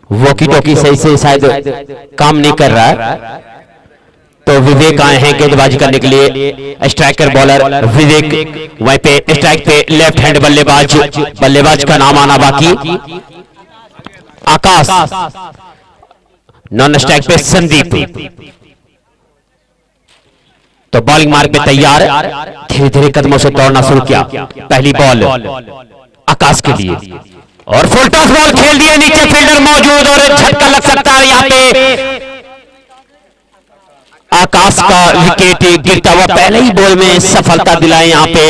Walkie talkie सही से शायद काम नहीं कर रहा है, तो विवेक आए हैं गेंदबाजी करने के लिए। स्ट्राइकर बॉलर विवेक, वहीं पे स्ट्राइक पे लेफ्ट हैंड बल्लेबाज का नाम आना बाकी आकाश, नॉन स्ट्राइक पे संदीप। तो बॉलिंग मार्ग पे तैयार, धीरे धीरे कदमों से दौड़ना शुरू किया। पहली बॉल आकाश के लिए और फुल टॉस बॉल खेल दिए, नीचे फील्डर मौजूद और झटका लग सकता है यहाँ पे। आकाश का विकेट गिरता हुआ पहले ही बॉल में सफलता दिलाए। यहाँ पे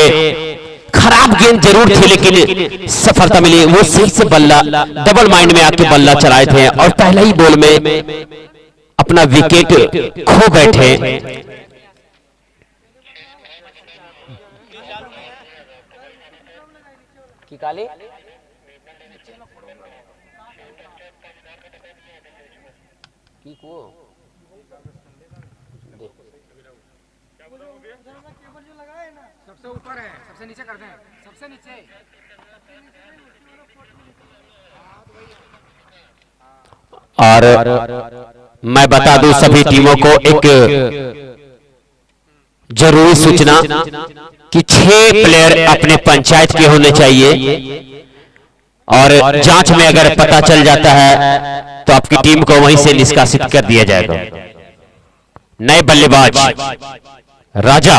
खराब गेंद जरूर थी लेकिन सफलता मिली। वो सही से बल्ला डबल माइंड में आके बल्ला चलाए थे और पहले ही बॉल में अपना विकेट खो बैठे। सबसे ऊपर है, सबसे नीचे कर दें, सबसे नीचे। और मैं बता दूं सभी टीमों को एक जरूरी सूचना कि 6 प्लेयर अपने पंचायत के होने चाहिए और जांच में अगर पता चल जाता है तो आपकी टीम को वहीं से निष्कासित कर दिया जाएगा। नए बल्लेबाज राजा,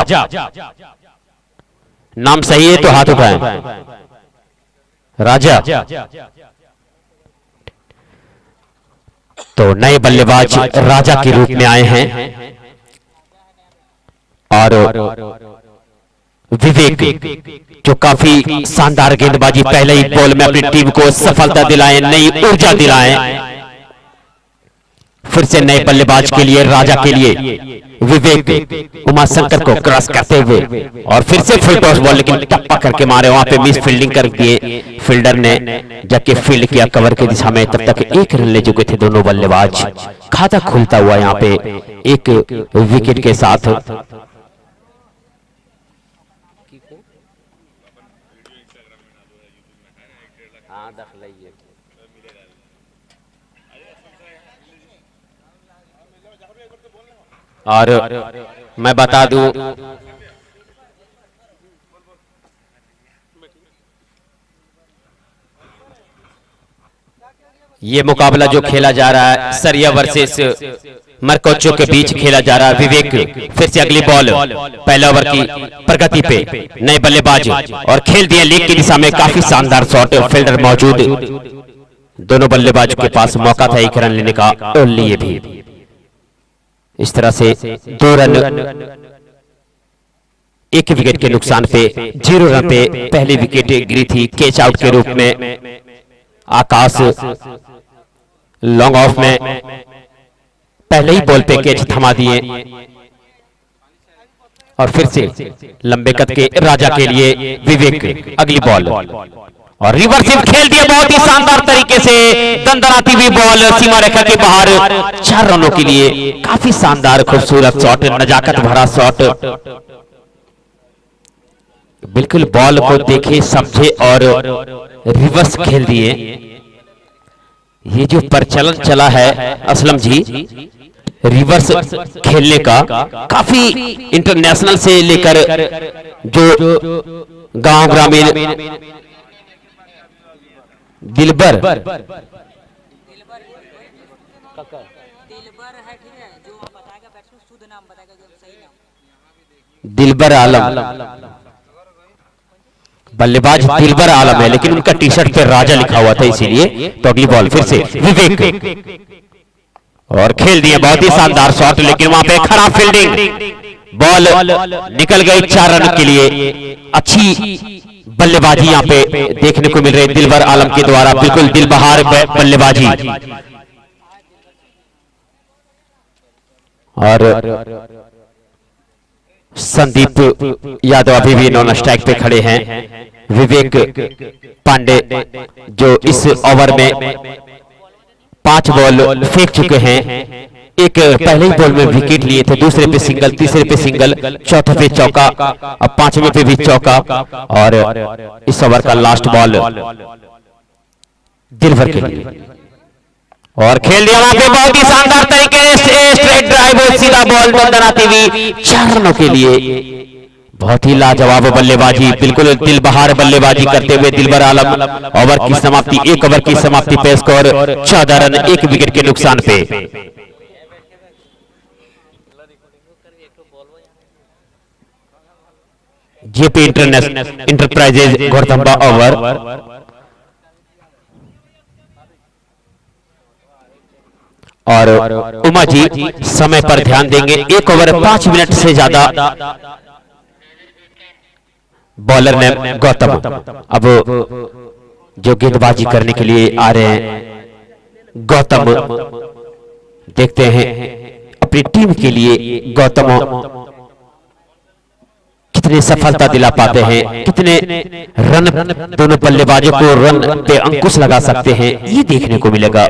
नाम सही है तो हाथ उठाएं। राजा, तो नए बल्लेबाज राजा के रूप में आए हैं और विवेक जो काफी शानदार गेंदबाजी पहले ही बॉल में अपनी टीम को सफलता दिलाए, नई ऊर्जा दिलाए। फिर से नए बल्लेबाज के लिए राजा के लिए विवेक उमाशंकर को क्रॉस करते हुए और फिर से फुल टॉस बॉल, लेकिन टप्पा करके मारे, वहां पे मिस फील्डिंग कर दिए फील्डर ने, जबकि फील्ड किया कवर की दिशा में। तब तक 1 रन ले चुके थे दोनों बल्लेबाज। खाता खुलता हुआ यहाँ पे 1 विकेट के साथ। और मैं बता दूं ये मुकाबला जो खेला जा रहा है सरिया वर्सेस मरकोचो के बीच खेला जा रहा है। विवेक फिर से अगली बॉल, पहले ओवर की प्रगति पे नए बल्लेबाज और खेल दिए लीग की दिशा में। काफी शानदार शॉट, फील्डर मौजूद, दोनों बल्लेबाज के पास मौका था 1 रन लेने का और लिए भी। इस तरह से 2 रन 1 विकेट के नुकसान पे 0 रन पे पहली विकेट गिरी थी कैच आउट के रूप में। आकाश लॉन्ग ऑफ में पहले ही बॉल पे कैच थमा दिए और फिर से लंबे कद के राजा के लिए विवेक अगली बॉल और रिवर्सिव खेल दिया बहुत ही शानदार तरीके से। दंदनाती हुई बॉल सीमा रेखा के बाहर 4 रनों के लिए। काफी शानदार खूबसूरत शॉट, नजाकत भरा शॉट। बिल्कुल बॉल को देखे समझे और रिवर्स खेल दिए। ये जो प्रचलन चला है असलम जी रिवर्स खेलने का, काफी इंटरनेशनल से लेकर जो गांव ग्रामीण दिलबर है, ठीक है, जो बताएगा बैट्समैन शुद्ध नाम बताएगा, सही नाम दिलबर आलम, बल्लेबाज दिलबर आलम है लेकिन उनका टी शर्ट पे राजा लिखा हुआ था इसीलिए। तो अगली बॉल फिर से विवेक और खेल दिया बहुत ही शानदार शॉट, लेकिन वहां पे खराब फील्डिंग, बॉल निकल गई 4 रन के लिए। अच्छी बल्लेबाजी यहाँ पे देखने को मिल रही दिलबर आलम के द्वारा, बिल्कुल दिल बहार बल्लेबाजी। और संदीप यादव अभी भी नॉन स्ट्राइक पे खड़े हैं। विवेक पांडे जो इस ओवर में 5 बॉल फेंक चुके हैं। एक पहले ही बॉल में विकेट लिए थे, दूसरे पे सिंगल, तीसरे पे सिंगल, चौथे पे चौका, अब 5वें पे भी चौका। और इस ओवर का लास्ट बॉल दिलबर के लिए और खेल दिया वहां पे बहुत ही शानदार तरीके से स्ट्रेट ड्राइव और सीधा बॉल बनाती हुई 4 रनों के लिए। बहुत ही लाजवाब बल्लेबाजी, बिल्कुल दिल बहार बल्लेबाजी करते हुए दिलबर आलम। ओवर की समाप्ति, 1 ओवर की समाप्ति पे स्कोर 14 रन 1 विकेट के नुकसान पे। जेपी इंटरप्राइजेज गौरतंबा ओवर। और उमा जी समय पर ध्यान देंगे। 1 ओवर 5 मिनट से ज्यादा बॉलर ने गौतम अब जो गेंदबाजी करने के लिए आ रहे हैं गौतम, देखते हैं अपनी टीम के लिए गौतम कितने सफलता दिला पाते हैं, कितने रन दोनों बल्लेबाजों को रन पे अंकुश लगा सकते हैं, ये देखने को मिलेगा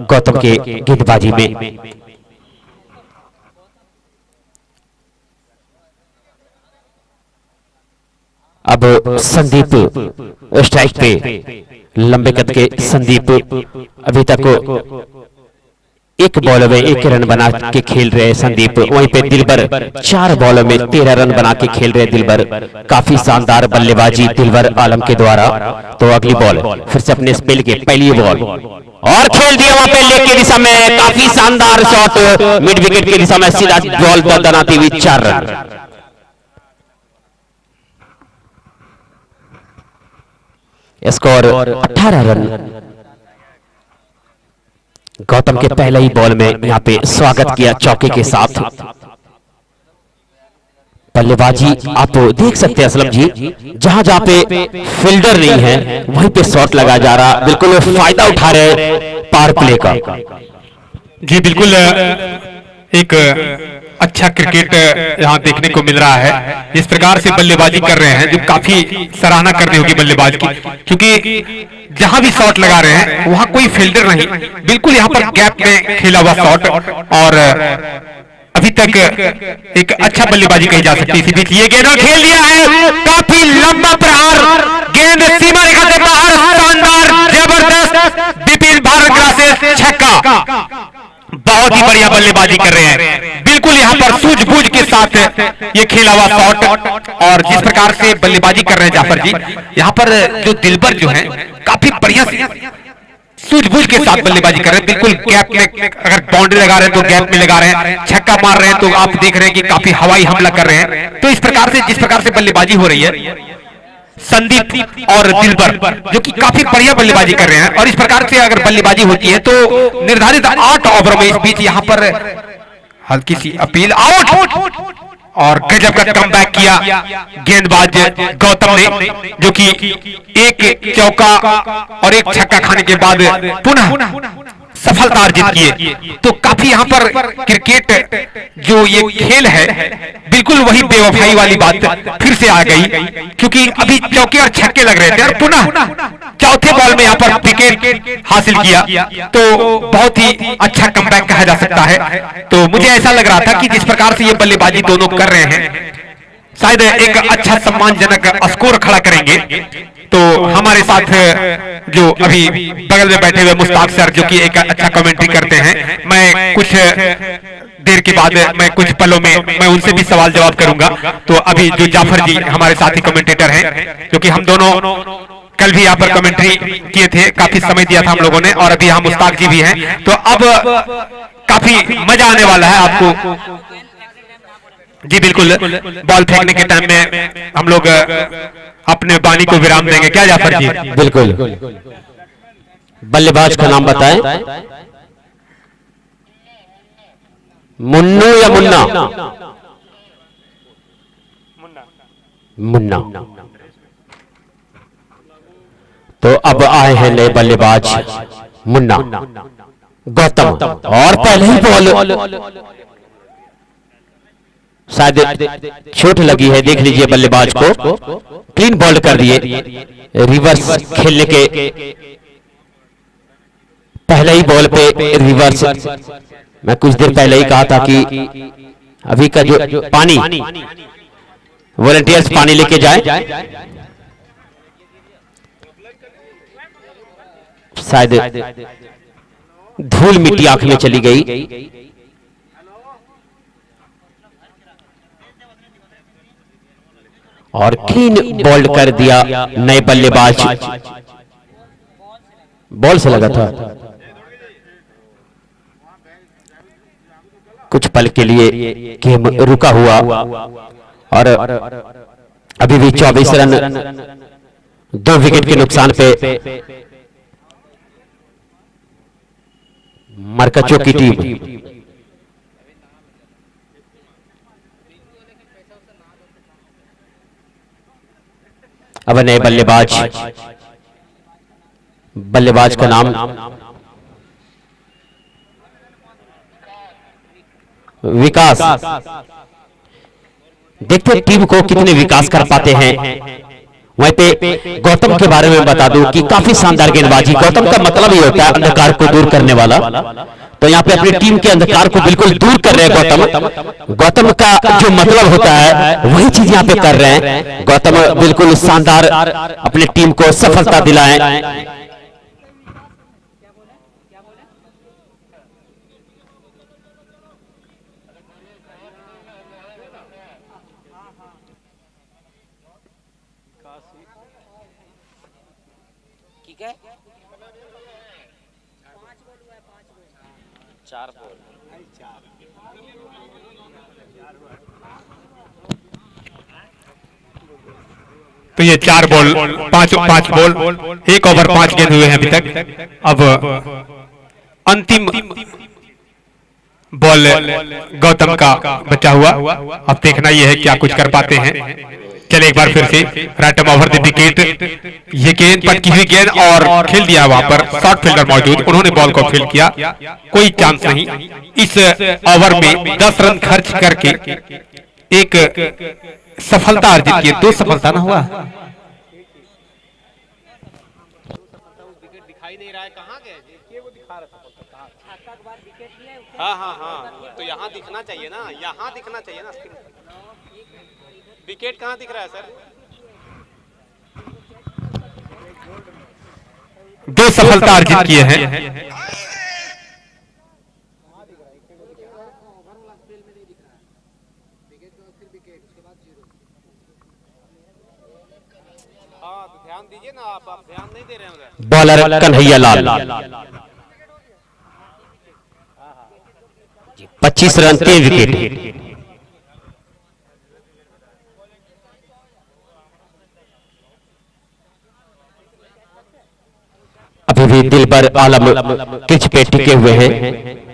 गौतम के गेंदबाजी में। अब संदीप स्ट्राइक पे, लंबे कद के संदीप अभी तक 1 बॉल में 1 रन बना के खेल रहे संदीप। वहीं पे दिलबर 4 बॉल में 13 रन बना के खेल रहे दिलबर। काफी शानदार बल्लेबाजी दिलबर आलम के द्वारा। तो अगली बॉल फिर से अपने स्पेल के पहली बॉल और खेल दिया वहां पे लेग की दिशा में, काफी शानदार शॉट मिड विकेट की दिशा में, सीधा बॉल बनाती हुई 4 रन। Score 18 run. गौतम के पहले ही बॉल में यहां पे स्वागत किया चौके के साथ। बल्लेबाजी आप देख सकते हैं असलम जी, जहां जहां पे फील्डर नहीं है वहीं पे शॉट लगाया जा रहा, बिल्कुल फायदा उठा रहे पावर प्ले का। जी बिल्कुल, एक अच्छा क्रिकेट यहाँ देखने को मिल रहा है। इस प्रकार से बल्लेबाजी कर रहे हैं जो काफी सराहना करनी होगी बल्लेबाज की, क्योंकि जहां भी शॉट लगा रहे हैं वहां कोई फील्डर नहीं, बिल्कुल यहाँ पर गैप में खेला हुआ शॉट। और अभी तक एक अच्छा बल्लेबाजी कही जा सकती है। इसी बीच ये गेंद खेल दिया है, काफी लंबा प्रहार, गेंद सीमा रेखा से बाहर, शानदार जबरदस्त विपिन भारद्वाज से छक्का। बहुत ही बढ़िया बल्लेबाजी कर रहे हैं, बिल्कुल यहाँ पर सूझबूझ के साथ ये खेला हुआ शॉट। और जिस प्रकार से बल्लेबाजी कर रहे हैं जाफर जी, यहाँ पर जो दिलबर जो है काफी बढ़िया सूझबूझ के साथ बल्लेबाजी कर रहे हैं। बिल्कुल गैप में, अगर बाउंड्री लगा रहे हैं तो गैप में लगा रहे हैं, छक्का मार रहे हैं तो आप देख रहे हैं कि काफी हवाई हमला कर रहे हैं। तो इस प्रकार से जिस प्रकार से बल्लेबाजी हो रही है संदीप और दिलबर जो कि काफी बढ़िया बल्लेबाजी कर रहे हैं, और इस प्रकार से अगर बल्लेबाजी होती है तो निर्धारित 8 ओवर में इस बीच यहाँ पर हल्की सी अपील, आउट। और गजब का कमबैक किया गेंदबाज गौतम ने, जो कि 1 चौका और 1 छक्का खाने के बाद पुनः सफलता अर्जित किए। तो काफी यहाँ पर क्रिकेट जो ये खेल है, बिल्कुल वही बेवफाई वाली बात फिर से आ गई, क्योंकि अभी चौके और छक्के लग रहे थे और पुनः चौथे बॉल में यहाँ पर विकेट हासिल किया। तो बहुत ही अच्छा कमबैक कहा जा सकता है। तो मुझे ऐसा लग रहा था कि जिस प्रकार से ये बल्लेबाजी दोनों कर रहे हैं, शायद एक अच्छा सम्मानजनक स्कोर खड़ा करेंगे। तो हमारे साथ जो अभी बगल में बैठे हुए मुश्ताक सर, जो कि एक अच्छा कमेंट्री करते हैं, मैं कुछ देर के बाद मैं कुछ पलों में मैं उनसे भी सवाल जवाब करूंगा। तो अभी जो जाफर जी हमारे साथी कमेंटेटर हैं, जो कि हम दोनों कल भी यहाँ पर कमेंट्री किए थे, काफी समय दिया था हम लोगों ने, और अभी यहाँ मुश्ताक जी भी हैं। तो अब काफी मजा आने वाला है आपको। जी बिल्कुल, बॉल फेंकने के टाइम में हम लोग अपने बानी को विराम देंगे, क्या जाफर जी? बिल्कुल। बल्लेबाज का नाम बताएं। मुन्नू या मुन्ना? मुन्ना। तो अब आए हैं नए बल्लेबाज मुन्ना गौतम, और पहले ही बॉल शायद चोट लगी है, देख लीजिए बल्लेबाज को क्लीन बॉल कर दिए। रिवर्स खेलने के पहले ही बॉल पे रिवर्स। मैं कुछ देर पहले ही कहा था कि अभी का जो पानी, वॉलंटियर्स पानी लेके जाए, शायद धूल मिट्टी आंख में चली गई। और क्लीन बॉल्ड कर दिया नए बल्लेबाज। बॉल से लगा था। कुछ पल के लिए गेम रुका हुआ और अभी भी 24 रन 2 विकेट के नुकसान पे मरकचों की टीम। अब नए बल्लेबाज का नाम विकास। देखते टीम को कितने विकास कर पाते हैं। वहीं पे गौतम के बारे में बता दूं कि काफी शानदार गेंदबाजी। गौतम का मतलब ही होता है अंधकार को दूर करने वाला। तो यहाँ पे अपनी टीम के अंधकार को बिल्कुल दूर कर रहे हैं गौतम। गौतम का जो मतलब होता है वही चीज यहाँ पे कर रहे हैं। गौतम बिल्कुल शानदार अपनी टीम को सफलता दिलाएं। ठीक है, 4 बॉल। तो ये 4 बॉल 5 बॉल 1 ओवर 5 गेंद हुए हैं अभी तक। अब अंतिम बॉल गौतम का बचा हुआ। अब देखना यह है क्या कुछ कर पाते हैं। चले एक बार फिर से रैटम ओवर द विकेट। ये गेंद पटकी हुई गेंद और खेल दिया। वहां पर शॉर्ट फील्डर मौजूद, उन्होंने बॉल को फील्ड किया। कोई चांस नहीं। इस ओवर में 10 रन खर्च करके एक सफलता अर्जित की। 2 सफलता ना हुआ। विकेट दिखाई नहीं रहा है, कहाँ गए? देखिए वो दिखा रहा था। हाँ, तो यहाँ दिखना चाहिए ना, यहाँ दिखना चाहिए ना। विकेट कहाँ दिख रहा है सर? 2 सफलता अर्जित किए हैं। ध्यान दीजिए ना, आप ध्यान नहीं दे रहे हैं। Bowler Kanhaiya Lal 25 run 3 wicket. अभी भी दिलबर आलम पिच पे टिके हुए हैं।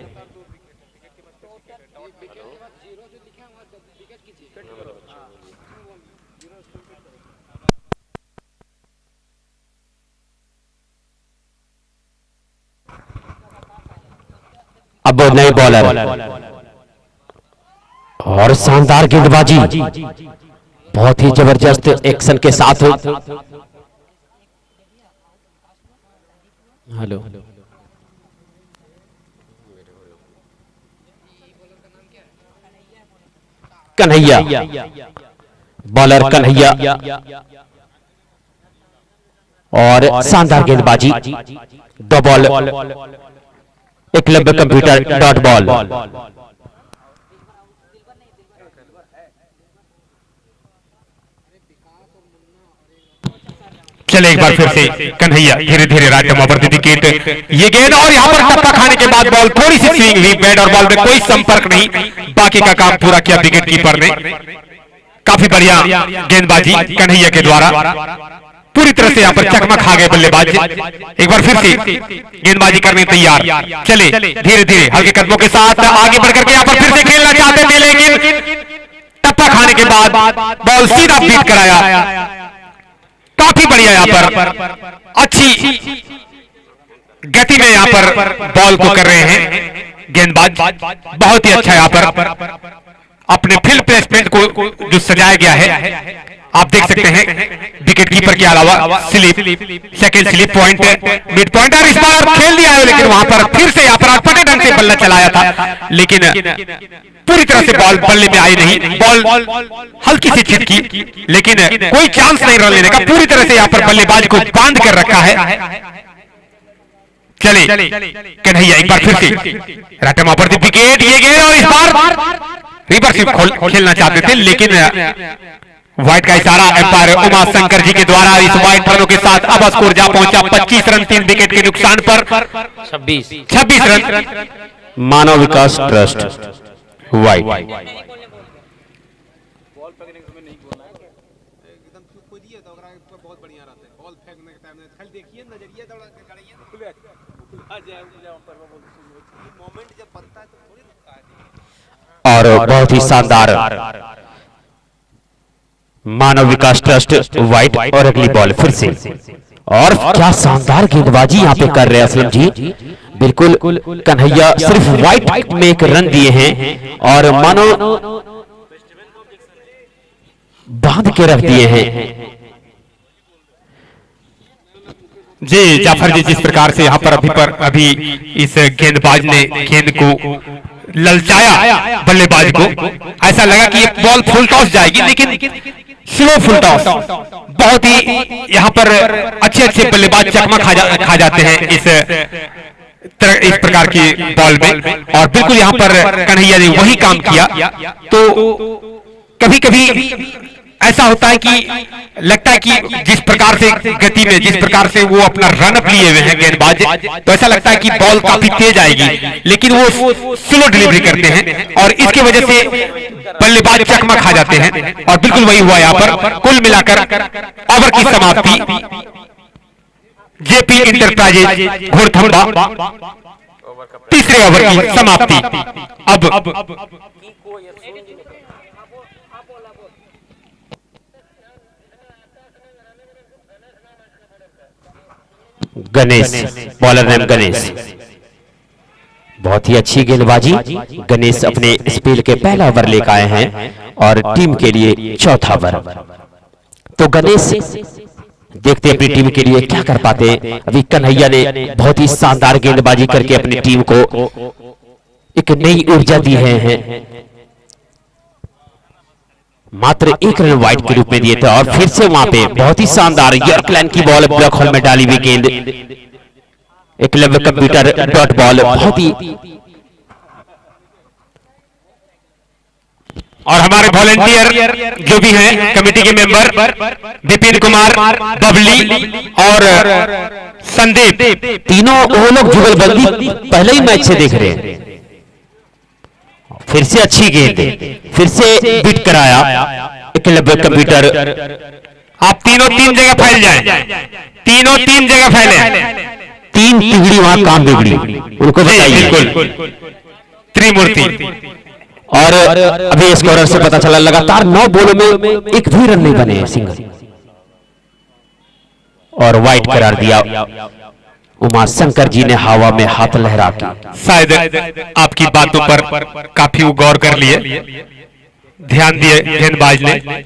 अब नए बॉलर और शानदार गेंदबाजी, बहुत ही जबरदस्त एक्शन के साथ। हेलो, कन्हैया, बॉलर कन्हैया और शानदार गेंदबाजी। 2 ball Eklavya computer dot ball. चले एक बार फिर से कन्हैया धीरे धीरे राइट ओवर द विकेट। ये गेंद और यहाँ पर टप्पा खाने के बाद बॉल थोड़ी सी स्विंग हुई। बैट और बॉल में कोई संपर्क नहीं। बाकी का काम पूरा किया विकेट कीपर ने। काफी बढ़िया गेंदबाजी कन्हैया के द्वारा। पूरी तरह से यहाँ पर चकमा खा गए बल्लेबाज। एक बार फिर से गेंदबाजी करने तैयार। चले धीरे धीरे हल्के कदमों के साथ आगे बढ़कर के यहाँ पर फिर से खेलना चाहते थे, लेकिन टप्पा खाने के बाद बॉल सीधा बीट कराया। काफी बढ़िया यहाँ पर अच्छी गति में यहाँ पर बॉल को कर रहे हैं गेंदबाज। बहुत ही अच्छा यहाँ पर अपने फील्ड प्लेसमेंट को जो सजाया गया है आप देख सकते हैं। विकेट कीपर के अलावा slip, second slip, point, mid point और इस बार खेल दिया है, लेकिन वहां पर फिर से यहाँ पर अटपटे ढंग से बल्ला चलाया था, लेकिन पूरी तरह से बॉल बल्ले में आई नहीं। बॉल हल्की सी छिटकी, लेकिन कोई चांस नहीं रन लेने का। पूरी तरह से यहाँ पर बल्लेबाज को बांध कर रखा है। चले कन्हैया एक बार फिर से राटम पर विकेट, ये गेंद और इस बार रिवर्स खेलना चाहते थे, लेकिन व्हाइट का इशारा एम्पायर उमा शंकर जी के द्वारा इस व्हाइट रनों के साथ अब स्कोर जा पहुंचा 25 रन 3 विकेट के नुकसान पर 26 रन। मानव विकास ट्रस्ट व्हाइट। बहुत बढ़िया रहता है बॉल फेंकने के टाइम में देखिए नजरिया मोमेंट जब बनता है तो थोड़ी रुकता है। और बहुत ही शानदार मानव विकास ट्रस्ट व्हाइट। और अगली बॉल फिर से, और क्या शानदार गेंदबाजी यहाँ पे कर रहे हैं असलम जी। बिल्कुल कन्हैया सिर्फ व्हाइट में एक रन दिए हैं और मानो बांध के रख दिए हैं। जी जाफर जी, जिस प्रकार से यहाँ पर अभी इस गेंदबाज ने गेंद को ललचाया बल्लेबाज को, ऐसा लगा कि ये बॉल फुल टॉस जाएगी, लेकिन स्लो फुल टॉस। बहुत ही यहाँ पर अच्छे बल्लेबाज चकमा खा जाते हैं इस प्रकार की बॉल में, और बिल्कुल यहाँ पर कन्हैया ने वही काम किया। तो कभी कभी ऐसा होता है कि लगता है कि जिस प्रकार से गति में, जिस प्रकार से वो अपना रन अप लिए हुए हैं गेंदबाज, तो ऐसा लगता है कि बॉल काफी तेज आएगी, लेकिन वो स्लो डिलीवरी करते हैं और इसकी वजह से बल्लेबाज चकमा खा जाते हैं। और बिल्कुल वही हुआ यहाँ पर। कुल मिलाकर ओवर की समाप्ति जेपी इंटरप्राइजेज घोड़थंबा, तीसरे ओवर की समाप्ति। अब गणेश, बॉलर नेम गणेश। बहुत ही अच्छी गेंदबाजी। गणेश अपने स्पेल के पहला ओवर लेकर आए हैं और टीम के लिए चौथा ओवर। तो गणेश देखते अपनी टीम के लिए क्या कर पाते हैं। अभी कन्हैया ने बहुत ही शानदार गेंदबाजी करके अपनी टीम को एक नई ऊर्जा दी है। मात्र 1 रन वाइड के रूप में दिए थे और फिर से वहां पे बहुत ही शानदार यॉर्कलैंड की बॉल ब्लॉक होल में डाली हुई गेंद, एकलव्य कंप्यूटर डॉट बॉल। बहुत ही और हमारे वॉलंटियर जो भी हैं कमेटी के मेंबर विपिन कुमार, बबली और संदीप, तीनों वो लोग जुगलबंदी पहले ही मैच से देख रहे हैं। फिर से अच्छी गेंद, फिर से बीट कराया एकलव्य कंप्यूटर। आप तीनों 3 जगह फैल जाएं, तीनों 3 जगह फैले। 3 तिगड़ी वहां काम बिगड़ी, उनको बताइए। बिल्कुल त्रिमूर्ति। और अभी स्कोरर से पता चला लगातार 9 बॉलों में एक भी रन नहीं बने, सिंगल और वाइट करार दिया। उमा शंकर जी ने हवा में हाथ लहरा के शायद आपकी बातों पर काफी वो गौर कर लिए, ध्यान दिए गेंदबाज ने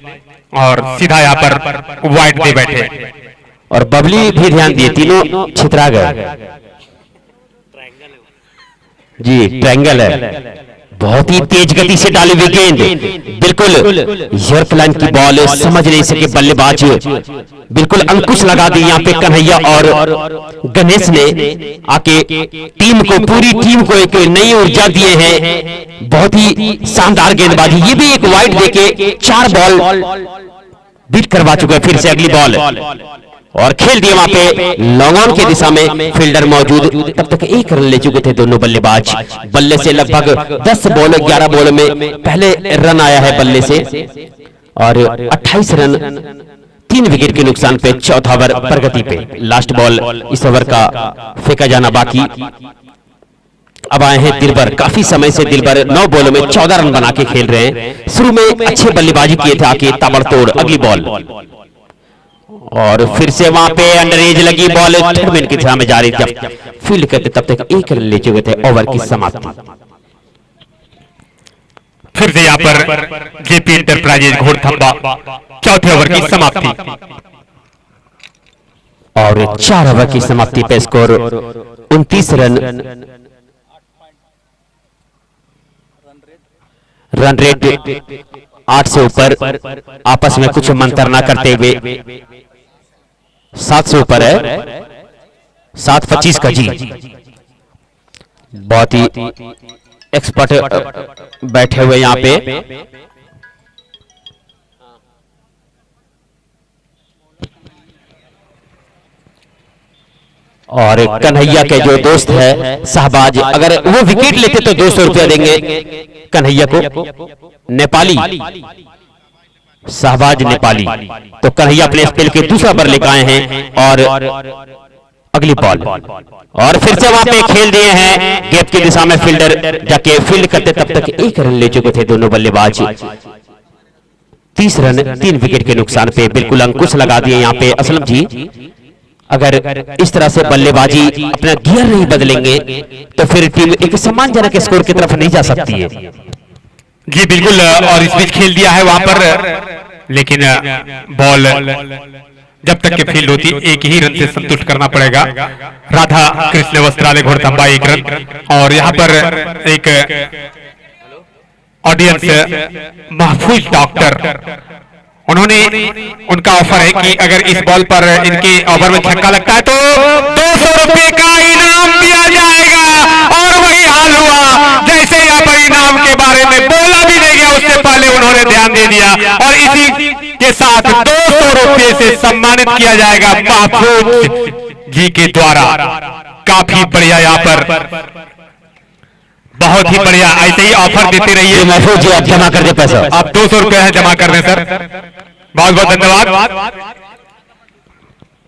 और सीधा यहाँ पर वाइट दे बैठे। और बबली भी ध्यान दिए, तीनों छितरा गए। जी ट्रायंगल है। बहुत ही तेज गति से डाली हुई गेंद, बिल्कुल यॉर्कलैंड की बॉल, समझ नहीं सके बल्लेबाज, बिल्कुल अंकुश लगा दी यहाँ पे कन्हैया और गणेश ने आके टीम को, पूरी टीम को एक नई ऊर्जा दिए हैं। बहुत ही शानदार गेंदबाजी। ये भी एक वाइड देके 4 बॉल बीट करवा चुके हैं। फिर से अगली बॉल और खेल दिए वहां पे लॉन्ग ऑन की दिशा में, फील्डर मौजूद। तब तक 1 रन ले चुके थे दोनों बल्लेबाज। बल्ले से लगभग 10 बॉल 11 बॉल में पहले रन आया है बल्ले से और 28 रन 3 विकेट के नुकसान पे चौथा ओवर प्रगति पे। लास्ट बॉल इस ओवर का फेंका जाना बाकी। अब आए हैं दिलबर। काफी समय से दिलबर 9 बॉलों में 14 रन बना के खेल रहे हैं। शुरू में अच्छे बल्लेबाजी किए थे आके ताबड़तोड़। अगली बॉल और फिर से वहां पे अंडरएज लगी बॉल, थर्ड मैन की दिशा में जा रही थी। फील्ड करते तब तक 1 रन ले चुके थे। ओवर की समाप्ति। फिर से यहाँ पर जेपी इंटरप्राइजेज घोड़थंबा, चौथे ओवर की समाप्ति। और 4 ओवर की समाप्ति पे स्कोर 29 रन। रन रेट 8 से ऊपर, आपस में कुछ मंत्रणा करते हुए 7 से ऊपर है। 7:25 का जी। बहुत ही एक्सपर्ट बैठे हुए यहाँ पे। और कन्हैया के जो दोस्त है शहबाज, अगर वो विकेट लेते तो 200 रुपया देंगे कन्हैया को। नेपाली शहबाज नेपाली। तो कन्हैया अपने स्पेल के दूसरा ओवर लेकर आए हैं और अगली बॉल और फिर से वहां पे खेल दिए हैं गैप की दिशा में। फील्डर जाके फील्ड करते तब तक 1 रन ले चुके थे दोनों बल्लेबाज। 30 रन 3 विकेट के नुकसान पे बिल्कुल अंकुश लगा दिए यहाँ पे असलम जी। अगर इस तरह से बल्लेबाजी अपना गियर नहीं बदलेंगे तो फिर टीम एक सम्मानजनक स्कोर की तरफ नहीं जा सकती है जी। बिल्कुल, और इस बीच खेल दिया है वहां पर, लेकिन बॉल जब तक के फील्ड होती एक ही रन से संतुष्ट करना पड़ेगा। राधा कृष्ण वस्त्रालय घोड़तंबा 1 रन। और यहाँ पर एक ऑडियंस महफूज डॉक्टर, उन्होंने उनका ऑफर है कि अगर इस बॉल पर इनके ओवर में छक्का लगता है तो 200 रुपए का इनाम दिया जाएगा। और वही हाल हुआ, जैसे यहाँ पर इनाम के बारे में बोला भी नहीं गया उससे पहले उन्होंने ध्यान दे दिया और इसी के साथ 200 रुपए से सम्मानित किया जाएगा महफूज जी के द्वारा। काफी बढ़िया, यहाँ पर बहुत ही बढ़िया, ऐसे ही ऑफर देते रहिए। महफूज जी आप जमा कर दे पैसा। आप 200 रुपए है जमा कर दें सर, बहुत बहुत धन्यवाद।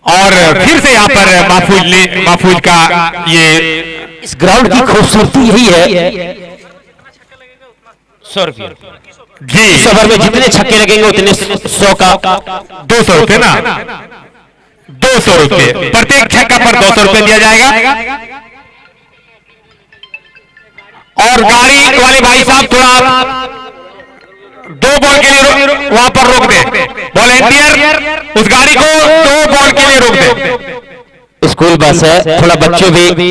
और फिर से यहाँ पर महफूज का ये इस ग्राउंड की खूबसूरती यही है 100 रुपये जी। इस ओवर में जितने छक्के लगेंगे उतने 100 का 200 रुपए ना, 200 रुपए प्रत्येक छक्का पर 200 रुपए दिया जाएगा। और गाड़ी वाले भाई साहब थोड़ा 2 बॉल के लिए वहां पर रोक दे, वॉलेंटियर उस गाड़ी को 2 बॉल के लिए रोक दे। स्कूल बस है, थोड़ा बच्चे भी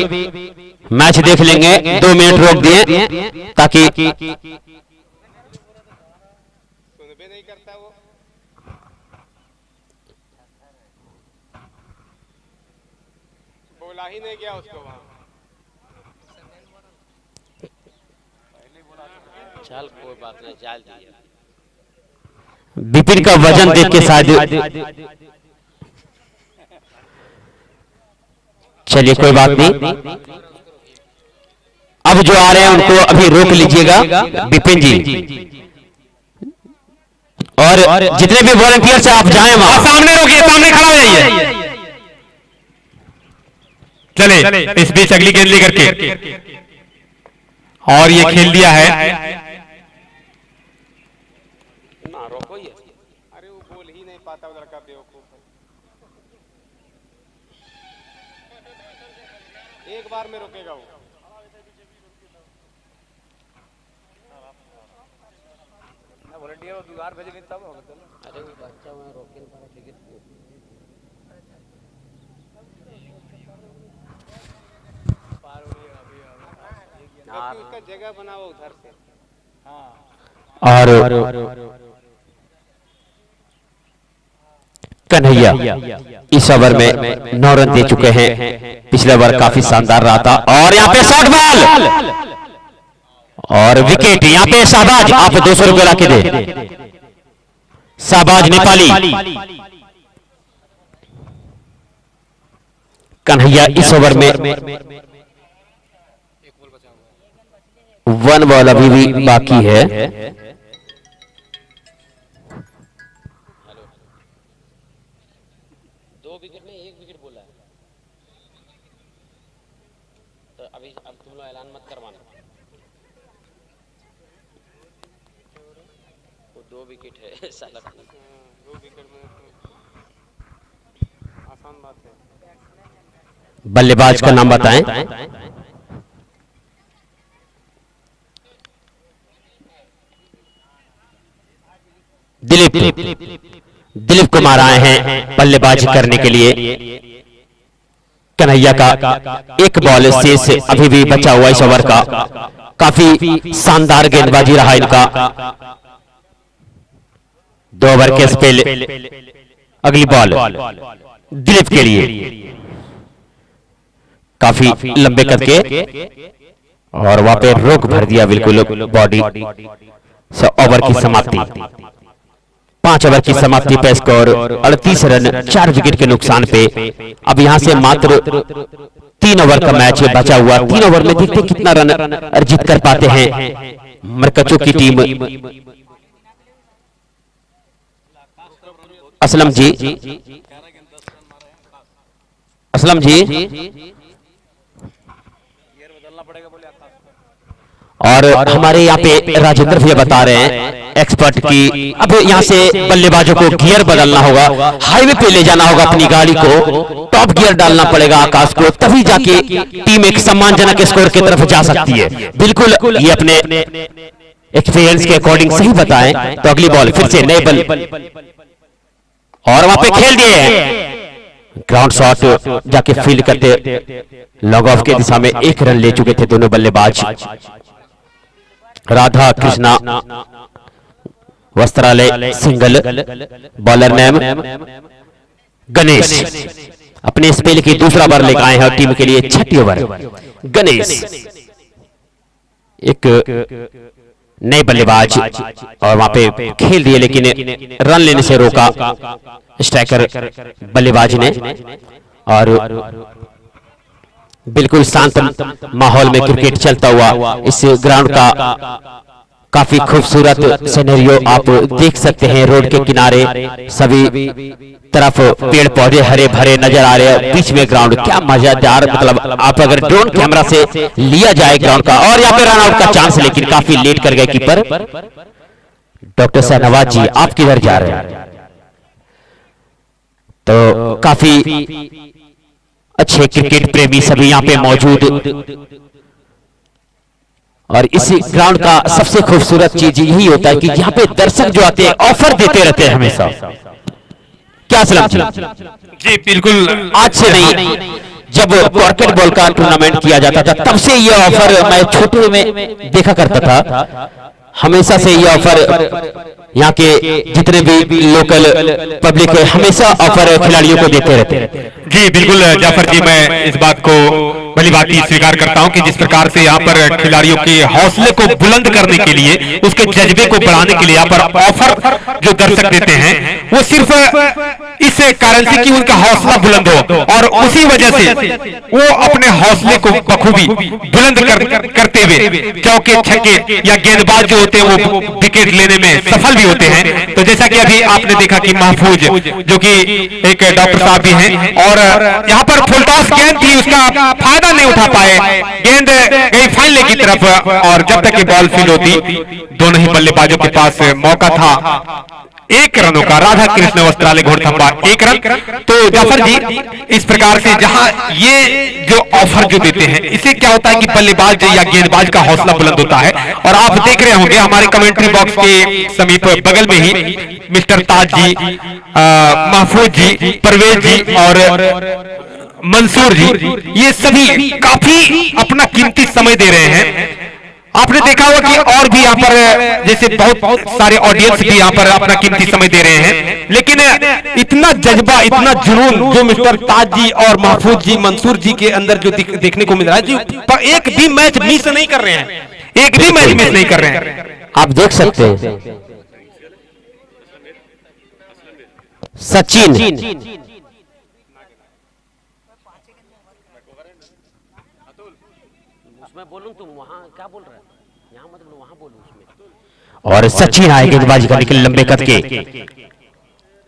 मैच देख लेंगे। 2 मिनट रोक दिए ताकि सुनबे नहीं करता वो। बोला ही नहीं गया उसको वहां। चल कोई बात नहीं, जाल दिया। विपिन का वजन देख के शायद, चलिए कोई बात नहीं। अब जो आ रहे हैं उनको अभी रोक लीजिएगा विपिन जी। और जितने भी वॉलंटियर्स आप जाएं वहां सामने रोकिए, सामने खड़ा हो जाइए। चले इस बीच अगली गेंद लेकर के, और ये खेल दिया है। ना रोको ये, अरे वो बोल ही नहीं पाता वो लड़का बेवकूफ है। एक बार में रोकेगा वो। वॉलंटियर वो दीवार भेज नहीं तब होगा। अरे वो बच्चा वहां रोके नहीं पाया टिकट। उसका जगह बनाओ उधर से। और कन्हैया इस ओवर में 9 रन दे चुके हैं। पिछले ओवर काफी शानदार रहा था। और यहाँ पे शॉर्ट बॉल और विकेट। यहाँ पे शहबाज, आप 200 रुपये ला के दे। शहबाज नेपाली। कन्हैया इस ओवर में 1 बॉल अभी भी बाकी है। अब तुम लोग ऐलान मत करवाना। वो 2 विकेट है साला। 2 विकेट में आसान बात है। बल्लेबाज का नाम बताएं। दिलीप कुमार आए हैं बल्लेबाजी करने के लिए। कन्हैया का 1 बॉल शेष अभी भी बचा हुआ इस ओवर का। काफी शानदार गेंदबाजी रहा इनका। 2 ओवर के स्पेल। अगली बॉल दिलीप के लिए। काफी लंबे कद के, और वहां पे रोक भर दिया बिल्कुल बॉडी से। ओवर की समाप्ति, 5 ओवर की समाप्ति पे स्कोर 38 रन 4 विकेट के नुकसान पे। अब यहां से मात्र 3 ओवर का मैच बचा हुआ। 3 ओवर में देखते कितना रन अर्जित कर पाते हैं मरकचों की टीम। असलम जी और हमारे यहाँ पे राजेंद्र भैया बता रहे हैं एक्सपर्ट की अब यहाँ से बल्लेबाजों को गियर बदलना होगा, हाईवे पे ले जाना होगा अपनी गाड़ी को, टॉप गियर डालना पड़ेगा आकाश को, तभी जाके टीम एक सम्मानजनक स्कोर की तरफ जा सकती है। बिल्कुल ये अपने एक्सपीरियंस के अकॉर्डिंग सही बताएं। तो अगली बॉल फिर से नए बल, और वहां पे खेल दिए हैं ग्राउंड शॉट, जाके फील्ड करते लॉग ऑफ के दिशा में 1 रन ले चुके थे दोनों बल्लेबाज। राधा कृष्णा वस्त्रालय सिंगल, बॉलर नेम गणेश अपने स्पेल की दूसरा बार लेकर आए हैं और टीम के लिए 6ठी ओवर। गणेश एक नए बल्लेबाज और वहां पे खेल दिए, लेकिन रन लेने से रोका स्ट्राइकर बल्लेबाज ने। और बिल्कुल शांत माहौल में क्रिकेट चलता हुआ इस ग्राउंड का काफी खूबसूरत सिनेरियो आप देख सकते हैं। रोड के किनारे सभी तरफ पेड़ पौधे हरे भरे नजर आ रहे हैं, बीच में ग्राउंड, क्या मजेदार। मतलब आप अगर ड्रोन कैमरा से लिया जाए ग्राउंड का, और यहाँ पे रन आउट का चांस, लेकिन काफी लेट कर गए कीपर। डॉक्टर शाहनवाज जी आप किधर जा रहे हैं? तो काफी अच्छे क्रिकेट प्रेमी सभी यहाँ पे मौजूद, और इस ग्राउंड का सबसे खूबसूरत चीज यही होता है कि यहाँ पे दर्शक जो आते हैं ऑफर देते रहते हैं हमेशा। क्या सलाम जी बिल्कुल, आज से नहीं, जब क्रिकेट बॉल का टूर्नामेंट किया जाता था तब से ये ऑफर मैं छोटे में देखा करता था। हमेशा से ये ऑफर यहाँ के जितने भी लोकल पब्लिक है हमेशा ऑफर खिलाड़ियों को देते रहते हैं। जी बिल्कुल जाफर जी, मैं इस बात को भली बात स्वीकार करता हूं कि जिस प्रकार से यहाँ पर खिलाड़ियों के हौसले को बुलंद करने के लिए, उसके जज्बे को बढ़ाने के लिए यहाँ पर ऑफर जो दर्शक देते हैं वो सिर्फ इस कारण से कि उनका हौसला बुलंद हो, और उसी वजह से वो अपने हौसले को बखूबी बुलंद करते हुए चौके छक्के या गेंदबाज जो होते हैं वो विकेट लेने में सफल भी होते हैं। तो जैसा कि अभी आपने देखा कि महफूज जो कि एक डॉक्टर साहब भी हैं, और यहाँ पर फुल टॉस गेंद थी, उसका फायदा नहीं उठा पाए, गेंद गई फाइनल की तरफ, और जब तक ये बॉल फील्ड होती दोनों ही बल्लेबाजों के पास मौका था 1 रनों का। राधा कृष्ण वस्त्रालय घोड़थंबा 1 रन। तो जाफर जी इस प्रकार से जहां ये जो ऑफर जो देते हैं, इससे क्या होता है कि बल्लेबाज या गेंदबाज का हौसला बुलंद होता है। और आप देख रहे होंगे हमारे कमेंट्री बॉक्स के समीप बगल में ही मिस्टर ताज जी, महफूज जी, परवेज जी और मंसूर जी, ये सभी काफी अपना कीमती समय दे रहे हैं। आपने देखा होगा कि और भी यहाँ पर जैसे बहुत सारे ऑडियंस भी यहाँ पर अपना कीमती समय दे रहे हैं, लेकिन इतना जज्बा, इतना जुनून जो मिस्टर ताज जी और महफूज जी, मंसूर जी के अंदर जो देखने को मिल रहा है जी, एक भी मैच मिस नहीं कर रहे हैं, एक भी मैच मिस नहीं कर रहे हैं। आप देख सकते हैं सचिन और सचिन आए गेंदबाजी करने के लंबे कद के।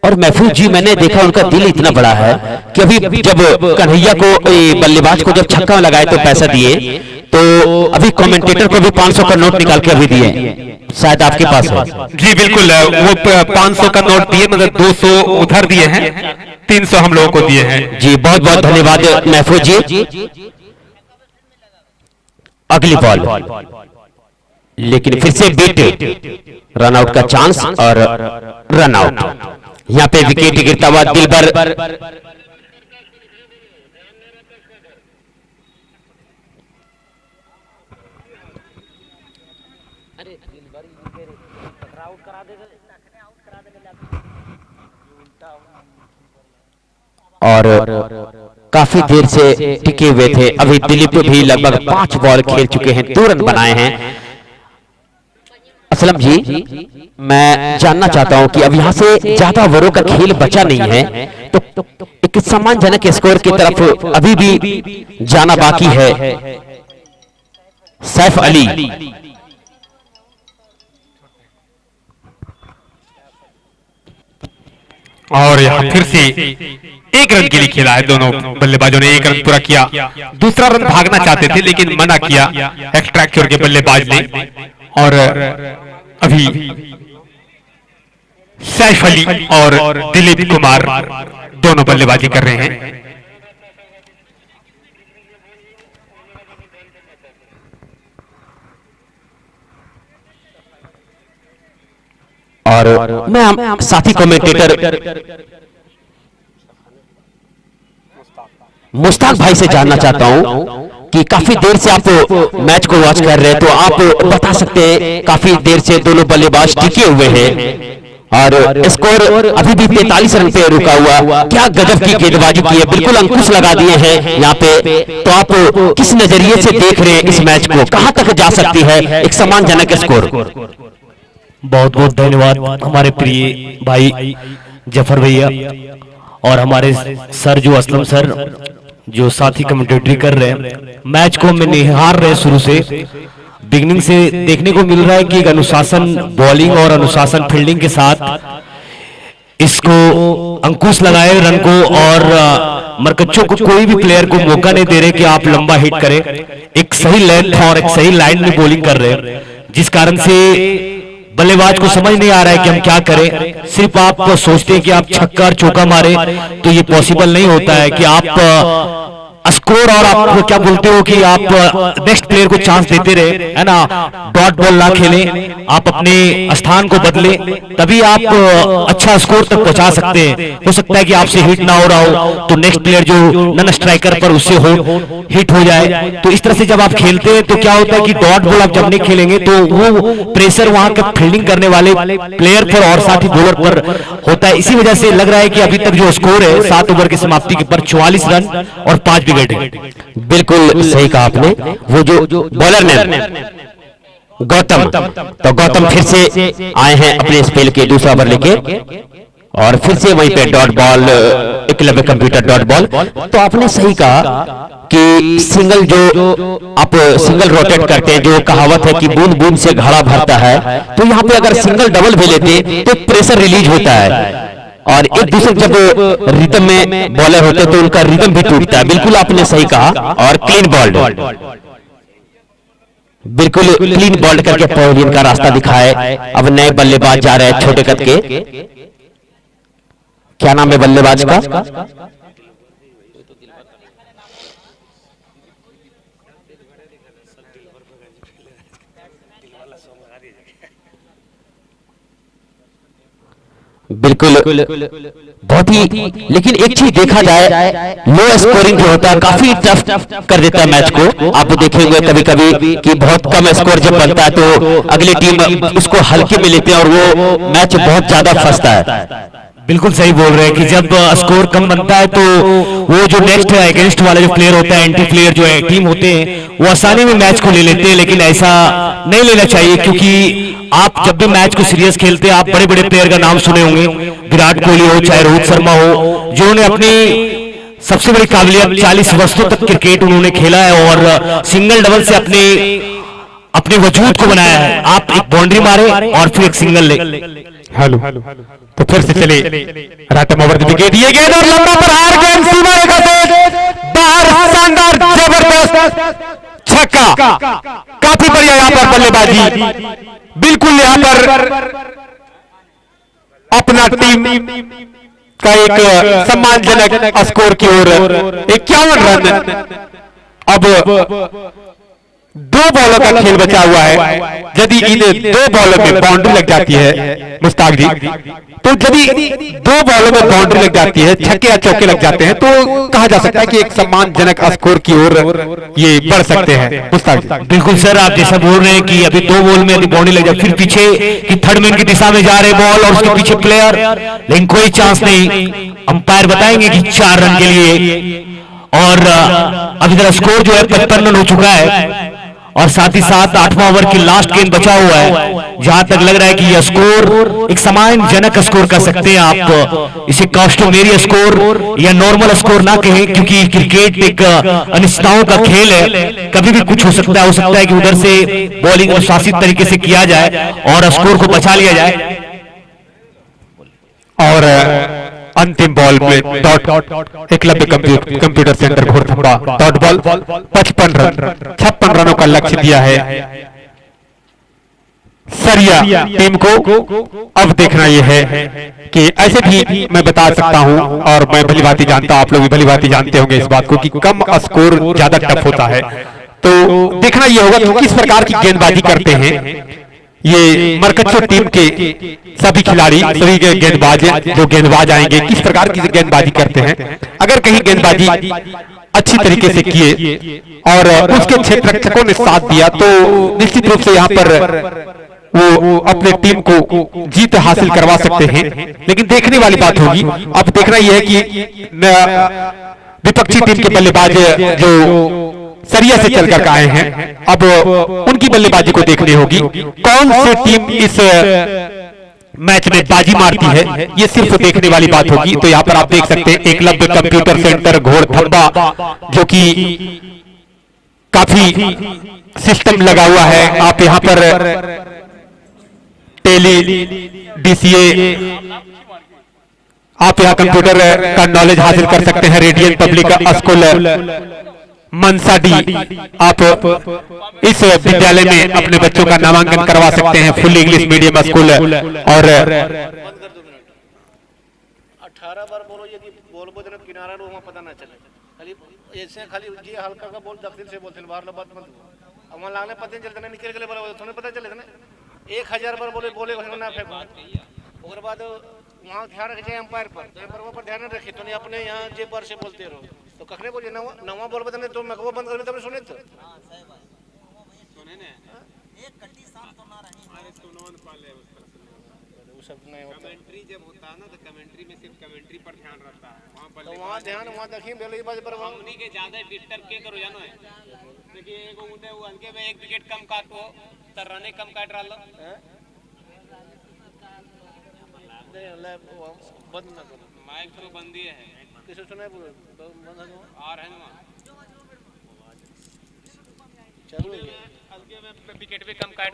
और महफूज जी मैंने देखा उनका दिल इतना बड़ा है कि अभी जब कन्हैया को बल्लेबाज को जब छक्का लगाए तो पैसा दिए, तो अभी कमेंटेटर को भी 500 का नोट निकाल के अभी दिए, शायद आपके पास है। जी बिल्कुल, वो 500 का नोट दिए, मतलब 200 उधर दिए हैं, 300 हम लोगों को दिए हैं। जी बहुत बहुत धन्यवाद महफूज जी। अगली बॉल, लेकिन फिर से बीट, रन आउट का चांस और रन आउट। यहां पे विकेट गिरता हुआ दिलबर और काफी देर से टिके हुए थे। अभी दिलीप भी लगभग 5 बॉल खेल चुके हैं, 2 रन बनाए हैं। असलम जी, मैं जानना चाहता हूं कि अब यहां से ज्यादा ओवरों का खेल बचा नहीं है, तो एक सम्मानजनक स्कोर की तरफ अभी भी जाना बाकी है। सैफ अली और यहाँ फिर से 1 रन के लिए खेला है। दोनों बल्लेबाजों ने 1 रन पूरा किया। दूसरा रन भागना चाहते थे लेकिन मना किया एक्स्ट्रा के बल्लेबाज ने। और अभी सैफ अली और दिलीप कुमार दोनों बल्लेबाजी कर रहे हैं। और मैं साथी कमेंटेटर मुश्ताक भाई से जानना चाहता हूं कि काफी देर से आप मैच को वॉच कर रहे हैं, तो आप बता सकते हैं काफी देर से दोनों बल्लेबाज टिके हुए हैं और स्कोर अभी भी 43 रन पे रुका हुआ। क्या गजब की गेंदबाजी की है, बिल्कुल अंकुश लगा दिए हैं यहाँ पे। तो आप किस नजरिए से देख रहे हैं इस मैच को, कहां तक जा सकती है एक सम्मानजनक स्कोर? बहुत बहुत धन्यवाद हमारे प्रिय भाई जफर भैया और हमारे सर जो असलम सर जो साथी कमेंटेटरी कर रहे हैं। मैच को हम निहार रहे शुरू से, बिगनिंग से देखने को मिल रहा है कि एक अनुशासन बॉलिंग और अनुशासन फील्डिंग के साथ इसको अंकुश लगाए रन को, और मरकच्चों को कोई भी प्लेयर को मौका नहीं दे रहे कि आप लंबा हिट करें। एक सही लेंथ और एक सही लाइन में बॉलिंग कर रहे हैं, जिस कारण से बल्लेबाज को समझ नहीं आ रहा है कि हम क्या करें। सिर्फ आप सोचते हैं कि आप छक्का और चौका मारे, तो ये पॉसिबल नहीं होता है कि आप स्कोर और आप क्या बोलते हो कि आप नेक्स्ट प्लेयर को चांस देते रहे, है ना, डॉट बॉल ना खेलें, आप अपने स्थान को बदलें, तभी आप अच्छा स्कोर तक पहुंचा सकते हैं। हो सकता है कि आपसे हिट ना हो रहा हो तो नेक्स्ट प्लेयर जो नन स्ट्राइकर पर उससे हिट हो जाए। तो इस तरह से जब आप खेलते हैं तो क्या होता है कि डॉट बॉल आप जब नहीं खेलेंगे तो वो प्रेशर वहां का फील्डिंग करने वाले प्लेयर पर और साथ ही बॉलर पर होता है। इसी वजह से लग रहा है कि अभी तक जो स्कोर है 7 ओवर की समाप्ति के पर 44 रन और 5 विकेट। बिल्कुल सही कहा आपने। वो जो बॉलर ने गौतम, तो गौतम फिर से आए हैं अपने स्पेल के दूसरा ओवर लेके, और फिर से वहीं पे dot ball, Eklavya computer dot ball. तो आपने सही कहा कि सिंगल जो आप सिंगल रोटेट करते हैं, जो कहावत है कि बूंद बूंद से घड़ा भरता है, तो यहाँ पे अगर सिंगल डबल भी लेते तो प्रेशर रिलीज होता है, और एक दूसरे जब रिदम में बॉलर होते तो उनका रिदम भी टूटता है। बिल्कुल आपने सही कहा। और क्लीन बॉल्ड, बिल्कुल क्लीन बॉल्ड करके पवेलियन का रास्ता दिखाए। अब नए बल्लेबाज जा रहे हैं छोटे कद के, क्या नाम है बल्लेबाज का? बिल्कुल बहुत ही, लेकिन एक चीज देखा जाए, लो स्कोरिंग जो होता है काफी टफ कर देता है मैच को। आप देखेंगे कभी कभी कि बहुत कम स्कोर जब बनता है तो अगली टीम उसको हल्के में लेते हैं और वो मैच बहुत ज्यादा फंसता है। बिल्कुल सही बोल रहे हैं कि जब स्कोर कम बनता है तो वो जो नेक्स्ट अगेंस्ट वाला जो प्लेयर होता है, एंटी प्लेयर जो है टीम होते हैं, वो आसानी में मैच को ले लेते हैं। लेकिन ऐसा नहीं लेना चाहिए, क्योंकि आप जब भी मैच को सीरियस खेलते हैं, आप बड़े बड़े प्लेयर का नाम सुने होंगे, विराट कोहली हो चाहे रोहित शर्मा हो, जो ने अपनी सबसे बड़ी काबिलियत 40 वर्षों तक क्रिकेट उन्होंने खेला है और सिंगल डबल से अपने वजूद को बनाया है। आप एक बाउंड्री मारे और फिर एक सिंगल ले। हेलो, तो फिर से चले राटम ओवर द विकेट, ये गेंद और लंबा प्रहार, गेंद सीमा रेखा से बाहर, शानदार जबरदस्त छक्का। काफी बढ़िया यहाँ पर बल्लेबाजी, बिल्कुल यहाँ पर अपना टीम का एक सम्मानजनक स्कोर की ओर 51 रन। अब 2 बॉलों का खेल बचा हुआ है। यदि इन्हें 2 बॉलों में बाउंड्री लग जाती है मुश्ताक जी, तो यदि 2 बॉलों में बाउंड्री लग जाती है, छक्के या चौके लग जाते हैं, तो कहा जा सकता है कि एक सम्मानजनक स्कोर की ओर ये बढ़ सकते हैं मुश्ताक जी। बिल्कुल सर, आप जैसा बोल रहे हैं कि अभी 2 बॉल में यदि बाउंड्री लग जाए, फिर पीछे की थर्ड मैन की दिशा में जा रहे बॉल और उसके पीछे प्लेयर, लेकिन कोई चांस नहीं। अंपायर बताएंगे कि 4 रन के लिए। और अभी तक स्कोर जो है 55 रन हो चुका है और साथ ही साथ 8वां ओवर की लास्ट गेंद बचा हुआ है, जहां तक लग रहा है कि यह स्कोर एक सम्मानजनक स्कोर कर सकते हैं आप इसे। कॉस्टोमेरिया स्कोर या नॉर्मल स्कोर ना कहें, क्योंकि क्रिकेट एक अनिश्चितताओं का खेल है, कभी भी कुछ हो सकता है। कि उधर से बॉलिंग अनुशासित तरीके से किया जाए और स्कोर को बचा लिया जाए। और अंतिम बॉल में dot Eklavya computer centre Ghorthamba dot ball 55 run 56 रनों का लक्ष्य दिया है सरिया टीम को। अब देखना यह है कि ऐसे भी मैं बता सकता हूं और मैं भली भांति जानता हूं, आप लोग भी भली भांति जानते होंगे इस बात को कि कम स्कोर ज्यादा टफ होता है। तो देखना यह होगा कि किस प्रकार की गेंदबाजी करते हैं ये मरकच्चो टीम के सभी खिलाड़ी, सभी के गेंदबाज जो गेंदबाज आएंगे किस प्रकार की गेंदबाजी करते हैं। अगर कहीं गेंदबाजी अच्छी तरीके से किए और उसके क्षेत्ररक्षकों ने साथ दिया तो निश्चित रूप से यहाँ पर वो अपने टीम को जीत हासिल करवा सकते हैं। लेकिन देखने वाली बात होगी, अब देखना यह है कि विपक्षी टीम के बल्लेबाज जो सरिया से चलकर आए हैं, अब उनकी बल्लेबाजी को देखनी होगी। कौन सी टीम इस मैच में बाजी मारती है ये सिर्फ देखने वाली बात होगी। तो यहाँ पर आप देख सकते हैं एकलव्य कंप्यूटर सेंटर घोड़थंबा, जो कि काफी सिस्टम लगा हुआ है। आप यहाँ पर टेली डीसीए आप यहाँ कंप्यूटर का नॉलेज हासिल कर सकते हैं। रेडियन पब्लिक स्कूल मनसा डी, आप इस विद्यालय में अपने बच्चों का नामांकन करवा सकते हैं। Full English medium school. और 18 बार बोलो, यदि बोलबो जन किनारा रो पता ना चले, खाली ऐसे खाली जी हल्का का बोल दक्षिण से बोलते बाहर बात मत अमन लागले पता चलते ना, निकल गए बोले थोड़े पता चले ना। 1000 बार बोले बोले ना फेंको। और बाद वहाँ ध्यान रखे अंपायर पर, पर ध्यान रखे तो नहीं अपने यहाँ जे पर से बोलते रहो तो कखने बोलिए नवा बोल बता तो मैं बंद कर तब सुने तो सुने ने एक कट्टी साफ तो ना रही। अरे सुनो न पाले उस पर वो सब नहीं होता। कमेंट्री जब होता है ना तो कमेंट्री में सिर्फ कमेंट्री पर ध्यान रहता है, वहाँ ध्यान वहाँ देखिए बल्लेबाज पर उन्हीं के ज्यादा डिस्टर्ब के करो जानो है। देखिए एगो उठे वो अंके में 1 विकेट कम काटो तर रने कम काट रहा है। बंद ना करो, माइक तो बंद ही है, किसे सुना बंद आ रहे हैं चलो हल्के में विकेट भी कम काट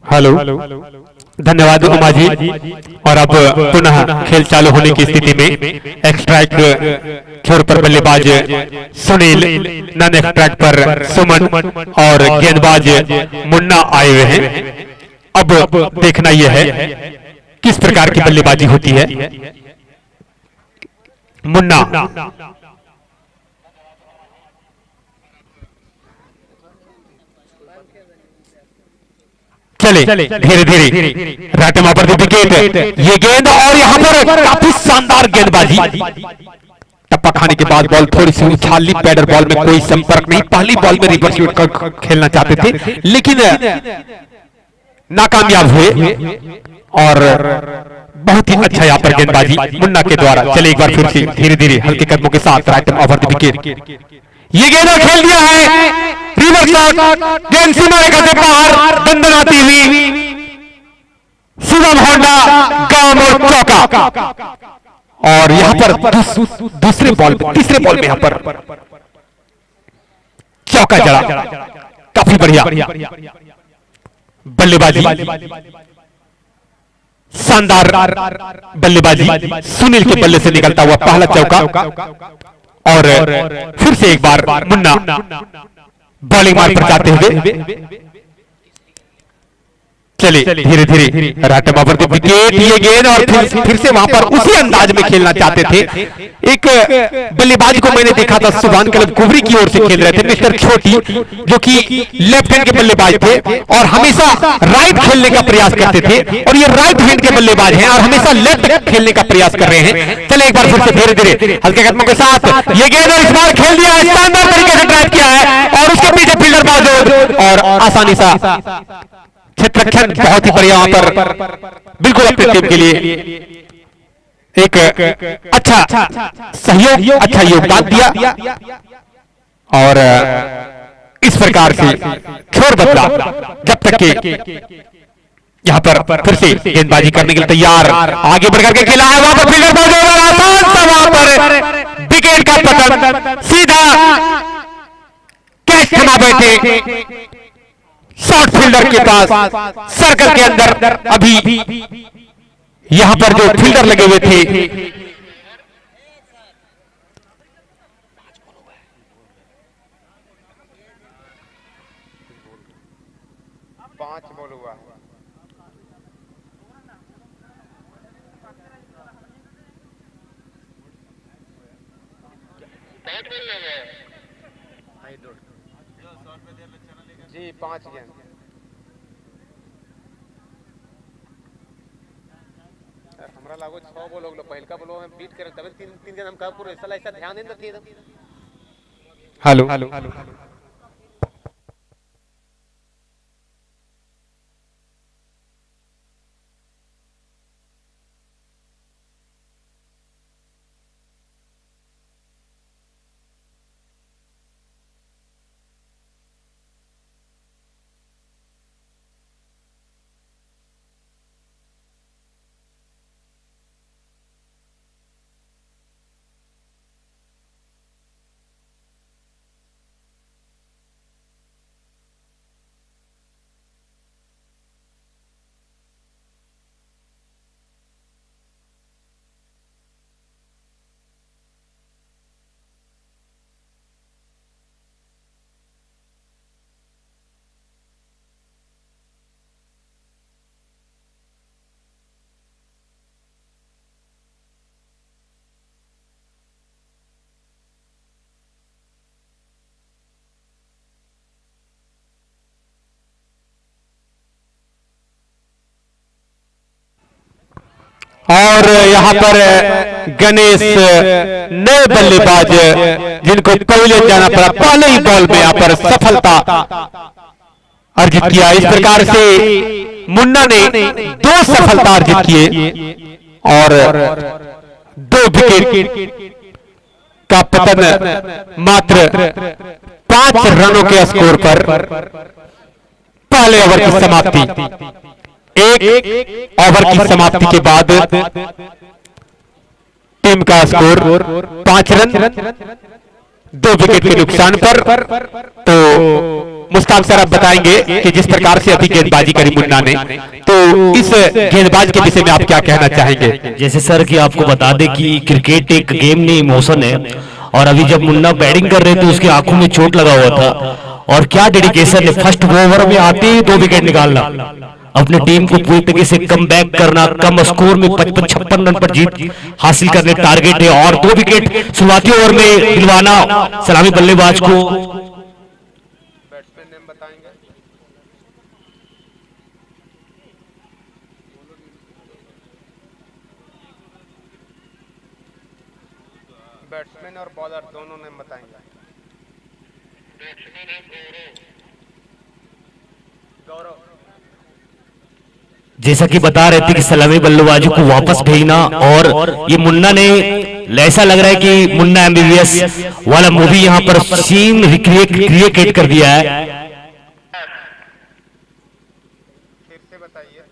हेलो, धन्यवाद उमा जी। और अब पुनः खेल चालू होने की स्थिति में एक्स्ट्राइक छोर पर बल्लेबाज सुनील, नन एक्स्ट्राइक पर सुमन और गेंदबाज मुन्ना आए हुए हैं। अब देखना यह है किस प्रकार की बल्लेबाजी होती है। मुन्ना चले धीरे धीरे राटमा पर विकेट, ये गेंद और यहाँ पर काफी शानदार गेंदबाजी। टप्पा खाने के बाद बॉल थोड़ी सी उछाली, पैडर बॉल में कोई संपर्क नहीं। पहली बॉल में रिवर्स शॉट कर खेलना चाहते थे लेकिन नाकामयाब हुए और बहुत ही अच्छा यहाँ पर गेंदबाजी मुन्ना के द्वारा। चले एक बार फिर से धीरे धीरे हल्के कदमों के साथ राइट ओवर द विकेट, ये गेंद खेल दिया है। रिवर्स शॉट, गेंद सीमा रेखा से बाहर, दंदनाती हुई शिवम होंडा, गांव और चौका। और यहाँ पर तीसरे बॉल में यहाँ पर चौका जड़ा। काफी बढ़िया बल्लेबाजी, शानदार बल्लेबाजी। सुनील के बल्ले से निकलता हुआ पहला चौका और फिर से एक बार मुन्ना बॉलिंग मार्ग पर जाते हुए। चले धीरे धीरे राटम ओवर द विकेट, ये गेंद और फिर से वहां पर उसी अंदाज में खेलना चाहते थे। एक बल्लेबाज को मैंने देखा था सुभान क्लब कुबरी की ओर से खेल रहे थे, मिस्टर छोटी, जो कि लेफ्ट हैंड के बल्लेबाज थे और हमेशा राइट खेलने का प्रयास करते थे। और ये राइट हैंड के बल्लेबाज हैं और हमेशा लेफ्ट खेलने का प्रयास कर रहे हैं। चले एक बार फिर से धीरे धीरे हल्के कदमों के साथ ये गेंद और इस बार खेल दिया, शानदार तरीके से ड्राइव किया है और उसके पीछे फील्डर मौजूद और आसानी सा क्षेत्ररक्षण बहुत ही बढ़िया वहां पर, बिल्कुल अपनी टीम के लिए एक अच्छा सहयोग, अच्छा योगदान दिया। और इस प्रकार से छोर बदला जब तक के यहाँ पर फिर से गेंदबाजी करने के लिए तैयार, आगे बढ़कर के खेला है। वहां पर फील्डर मौजूद और आसान सा वहां पर विकेट का पतन, सीधा कैच थमा बैठे शॉर्ट फील्डर के पास सर्कल के अंदर। अभी यहां पर जो फील्डर लगे हुए थे जी 5 गेंद। हमरा लागो 6 बॉल हो गलो, पहलका बॉल में बीट करे तबे 3 गेंद हम का पूरे साला ऐसा ध्यान देना थी। हेलो, और यहाँ पर गणेश नए बल्लेबाज जिनको पहले जाना पड़ा, पहले ही बॉल में यहाँ पर सफलता अर्जित किया। इस प्रकार से मुन्ना ने 2 सफलता अर्जित किए और 2 विकेट का पतन मात्र 5 रनों के स्कोर पर पहले ओवर की समाप्ति। एक ओवर की समाप्ति के बाद टीम का स्कोर 5 रन, 2 विकेट के नुकसान पर। तो मुश्ताक सर आप बताएंगे कि जिस प्रकार से अभी गेंदबाजी करी मुन्ना ने, तो इस गेंदबाज के विषय में आप क्या कहना चाहेंगे? जैसे सर कि आपको बता दें कि क्रिकेट एक गेम नहीं, इमोशन है। और अभी जब मुन्ना बैटिंग कर रहे थे उसकी आंखों में चोट लगा हुआ था, और क्या डेडिकेशन है, फर्स्ट ओवर में आते ही 2 विकेट निकालना, अपनी टीम को पूरी तरीके से कम बैक करना, कम स्कोर में 55-56 रन पर जीत हासिल करने टारगेट है, और 2 विकेट शुरुआती ओवर में दिलवाना सलामी बल्लेबाज को। बैट्समैन नेम बताएंगे? बैट्समैन और बॉलर दोनों नेम बताएंगे। गौरव। जैसा कि बता रहे थे कि सलामी बल्लेबाजों को वापस भेजना, और ये मुन्ना ने, ऐसा लग रहा है कि मुन्ना एमबीबीएस वाला मूवी यहाँ पर सीन रिक्रिएट कर दिया है। फिर से बताइए।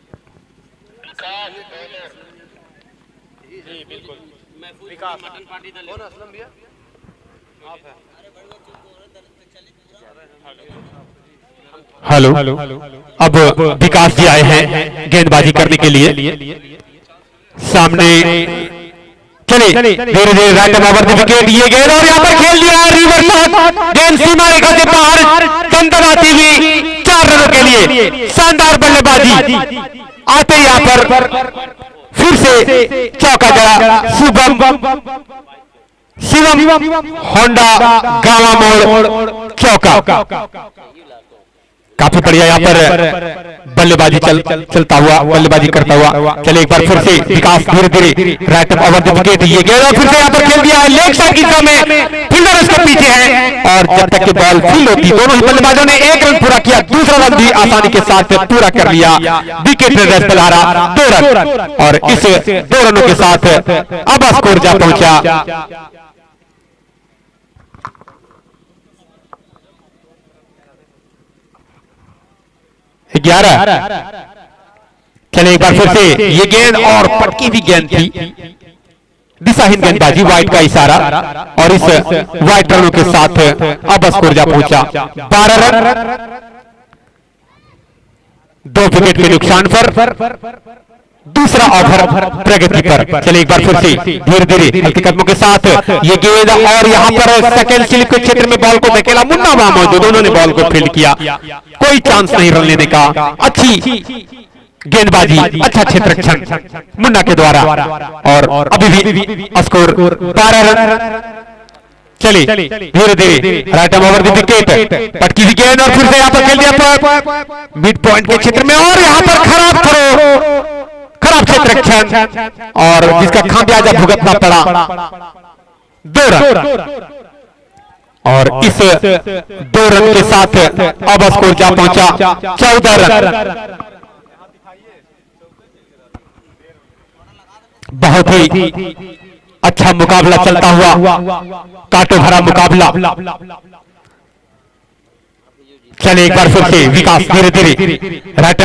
जी बिल्कुल। विकास। कौन असलम भैया? आप हैं। हेलो, अब विकास जी आए हैं गेंदबाजी करने के लिए। सामने चले धीरे धीरे राइट ओवर द विकेट, ये गेंद और यहाँ पर खेल दिया रिवर्स शॉट, गेंद सीमा रेखा से बाहर दमदमाती हुई 4 रनों के लिए शानदार बल्लेबाजी। आते यहाँ पर फिर से चौका जड़ा शिवम होंडा गावा मोड़ चौका। काफी बढ़िया यहाँ पर बल्लेबाजी चलता हुआ, बल्लेबाजी करता हुआ। चले एक बार फिर से विकास धीरे धीरे राइट ओवर द विकेट, ये गेंद और फिर से यहाँ पर खेल दिया है लेग साइड की दिशा में, फील्डर उसके पीछे है, और जब तक कि बॉल फील्ड होती, दोनों ही बल्लेबाजों ने 1 रन पूरा किया, दूसरा रन भी आसानी के साथ पूरा कर लिया। विकेट रेस बल्हारा 2 रन, और इस 2 रनों के साथ अब स्कोर जा पहुंचा 11। चले एक बार फिर से ये गेंद और पटकी भी गेंद थी, दिशाहीन गेंदबाजी, वाइट का इशारा, और इस वाइट रनों के साथ अब स्कोर जा पहुंचा 12 रन, 2 विकेट के नुकसान पर। दूसरा ओवर प्रगति पर। चले एक बार फिर से धीरे धीरे हल्के कदमों के साथ ये गेंद, और यहाँ पर सेकंड स्लिप के क्षेत्र में बॉल को धकेला मुन्ना वहां मौजूद, दोनों ने बॉल को फील्ड किया, कोई चांस नहीं रन लेने का। अच्छी गेंदबाजी, अच्छा क्षेत्ररक्षण मुन्ना के द्वारा, और अभी भी स्कोर 12 रन। चलिए धीरे धीरे राइट ओवर द विकेट, पटकी हुई गेंद और फिर से यहाँ पर खेल दिया मिड पॉइंट के क्षेत्र में, और यहाँ पर खराब क्षेत्ररक्षण, और जिसका खामियाजा भुगतना पड़ा 2 रन, और इस 2 रन के साथ अब स्कोर जा पहुंचा 14 रन। बहुत ही अच्छा मुकाबला चलता हुआ, कांटो भरा मुकाबला। चले एक बार फिर से विकास धीरे धीरे राइट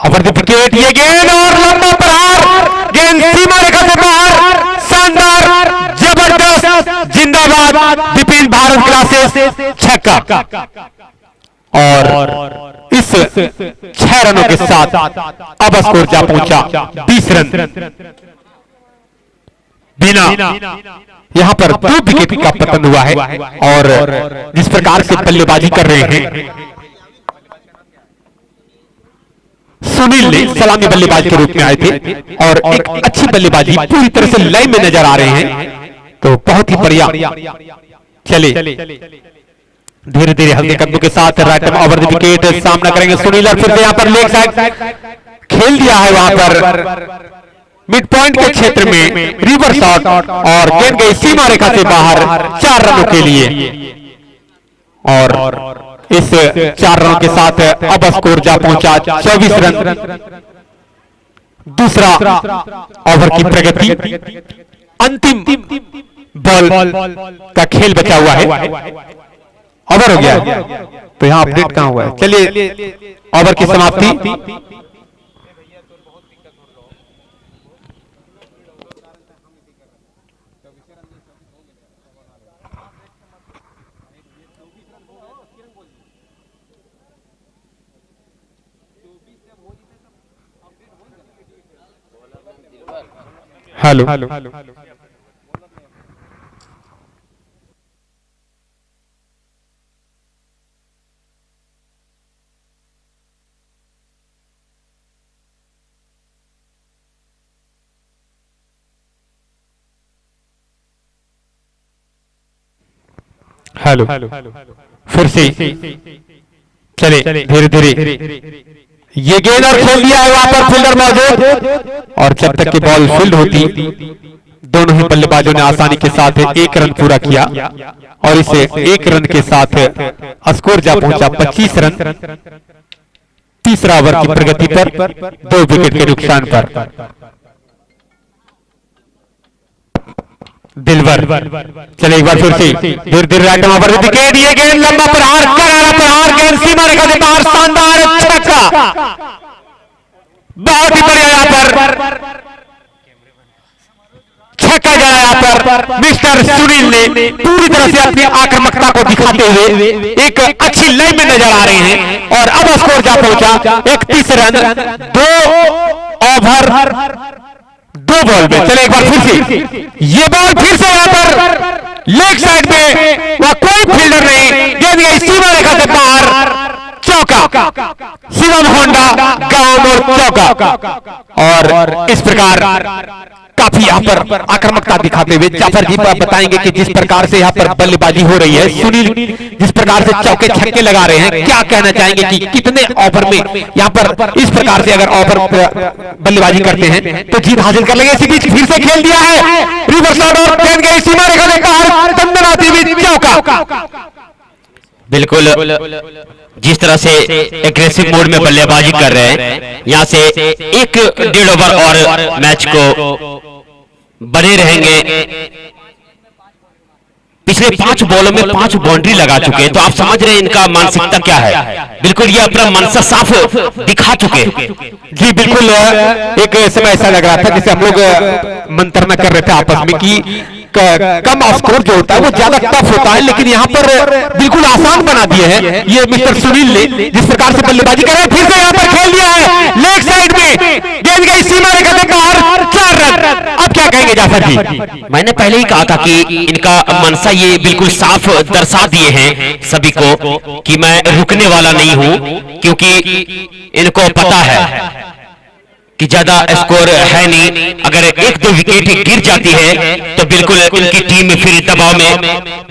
ओवर द विकेट, ये गेंद और लंबा प्रहार, गेंद सीमा रेखा से बाहर, शानदार, जबरदस्त, जिंदाबाद विपिन भारत क्लासेस, छक्का। और इस 6 रनों के साथ अब स्कोर जा पहुंचा 20 रन। बिना यहाँ पर 2 विकेट का पतन हुआ है, और जिस प्रकार से बल्लेबाजी कर रहे हैं सुनील ने, सलामी बल्लेबाज के रूप में आए थे, और एक अच्छी बल्लेबाजी पूरी तरह से लय में नजर आ रहे हैं, तो बहुत ही बढ़िया। चले धीरे धीरे हल्के कदमों के साथ राइट ओवर द विकेट सामना करेंगे सुनील, और फिर से यहाँ पर लेग साइड खेल दिया है, वहां पर मिड पॉइंट के क्षेत्र में रिवर्स शॉट, और गेंद गई सीमा रेखा से बाहर 4 रनों के लिए, और इस 4 रनों के साथ अब स्कोर जा पहुंचा 24 रन। दूसरा ओवर की प्रगति, अंतिम बॉल का खेल बचा हुआ है, ओवर हो गया, तो यहां अपडेट कहां हुआ है? चलिए ओवर की समाप्ति। हेलो हेलो फिर से चले धीरे धीरे ये गेंद और खेल दिया है वहां पर फील्डर मौजूद और जब तक की बॉल फील्ड होती दोनों ही बल्लेबाजों ने आसानी के साथ एक रन पूरा किया और इसे एक रन के साथ स्कोर जा पहुंचा 25 रन तीसरा ओवर की प्रगति पर 2 विकेट के नुकसान पर। दिलवर चले एक बार फिर से धीरे धीरे राइट ओवर विकेट, ये गेंद लंबा प्रहार, करारा प्रहार, गेंद सीमा रेखा से बाहर, शानदार छक्का, बहुत ही बढ़िया यहाँ पर छक्का जड़ा यहाँ पर मिस्टर सुनील ने पूरी तरह से अपनी आक्रामकता को दिखाते हुए एक अच्छी लाइन में नजर आ रहे हैं और अब स्कोर जा पहुंचा 31 रन 2 ओवर 2 बॉल में। चले एक बार फिर से ये बॉल फिर से यहाँ पर लेग साइड में, वह कोई फील्डर नहीं, गेंद गई सीमा रेखा से बाहर, चौका, शिवम होंडा गांव और चौका। और इस प्रकार काफी यहाँ पर आक्रामकता दिखाते हुए जाफर जी बताएंगे कि जिस प्रकार से यहाँ पर बल्लेबाजी हो रही है, सुनील जिस प्रकार से चौके छक्के लगा रहे हैं, क्या कहना चाहेंगे कि कितने ओवर में यहाँ पर इस प्रकार से अगर ओवर बल्लेबाजी करते हैं तो जीत हासिल कर लेंगे। इसी बीच फिर से खेल दिया है रिवर्स शॉट और गेंद गई सीमा रेखा से बाहर, दंदनाती हुई चौका। बिल्कुल जिस तरह से एग्रेसिव मोड में बल्लेबाजी कर रहे हैं, यहाँ से 1.5 ओवर और मैच को बने रहेंगे। पिछले 5 बॉलों में 5 बाउंड्री लगा चुके हैं, तो आप समझ रहे हैं इनका मानसिकता क्या है। बिल्कुल ये अपना मनसा साफ दिखा चुके हैं। जी बिल्कुल, एक समय ऐसा लग रहा था जैसे हम लोग मंत्रणा कर रहे थे आपस में कि कम स्कोर जो होता है वो ज्यादा टफ होता है, लेकिन यहाँ पर बिल्कुल आसान बना दिए हैं ये मिस्टर सुनील ने, जिस प्रकार से बल्लेबाजी कर रहे हैं। फिर से यहाँ पर खेल दिया है लेग साइड में, गेंद गई सीमा रेखा से बाहर, 4 रन। अब क्या कहेंगे जाफर जी? मैंने पहले ही कहा था कि इनका मनसा ये बिल्कुल साफ दर्शा दिए हैं सभी को कि मैं रुकने वाला नहीं हूं, क्योंकि इनको पता है कि ज्यादा स्कोर है नहीं। अगर 1-2 विकेट गिर जाती है तो बिल्कुल इनकी टीम फिर दबाव में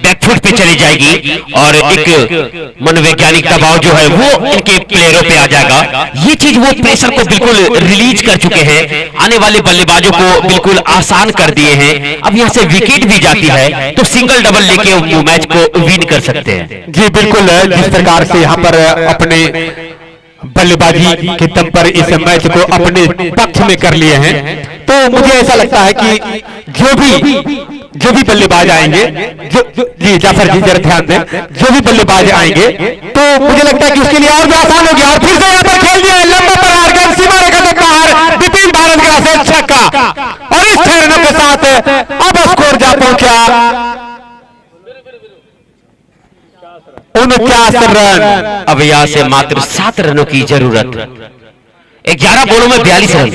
बैकफुट पे चली जाएगी और एक मनोवैज्ञानिक दबाव जो है वो इनके प्लेयरों पे आ जाएगा। ये चीज वो प्रेशर को बिल्कुल रिलीज कर चुके हैं, आने वाले बल्लेबाजों को बिल्कुल आसान कर दिए हैं। अब यहाँ से विकेट भी जाती है तो सिंगल डबल लेके वो मैच को विन कर सकते हैं। जी बिल्कुल, जिस प्रकार से यहाँ पर अपने बल्लेबाजी के दम पर इस मैच को अपने पक्ष में कर लिए हैं, तो मुझे ऐसा लगता है कि जो भी बल्लेबाज आएंगे, जी जाफर जी जरा ध्यान दें, जो भी बल्लेबाज आएंगे तो मुझे लगता है कि उसके लिए और भी आसान हो गया। और फिर से यहाँ पर खेल दिया है लंबा प्रहार, गेंद सीमा रेखा से बाहर, विपिन भारत का से छक्का और इस 6 रनों के साथ अब स्कोर जा पहुंचा 49 रन। अब यहाँ से मात्र 7 रनों की जरूरत। 11 बॉलों में 42 रन,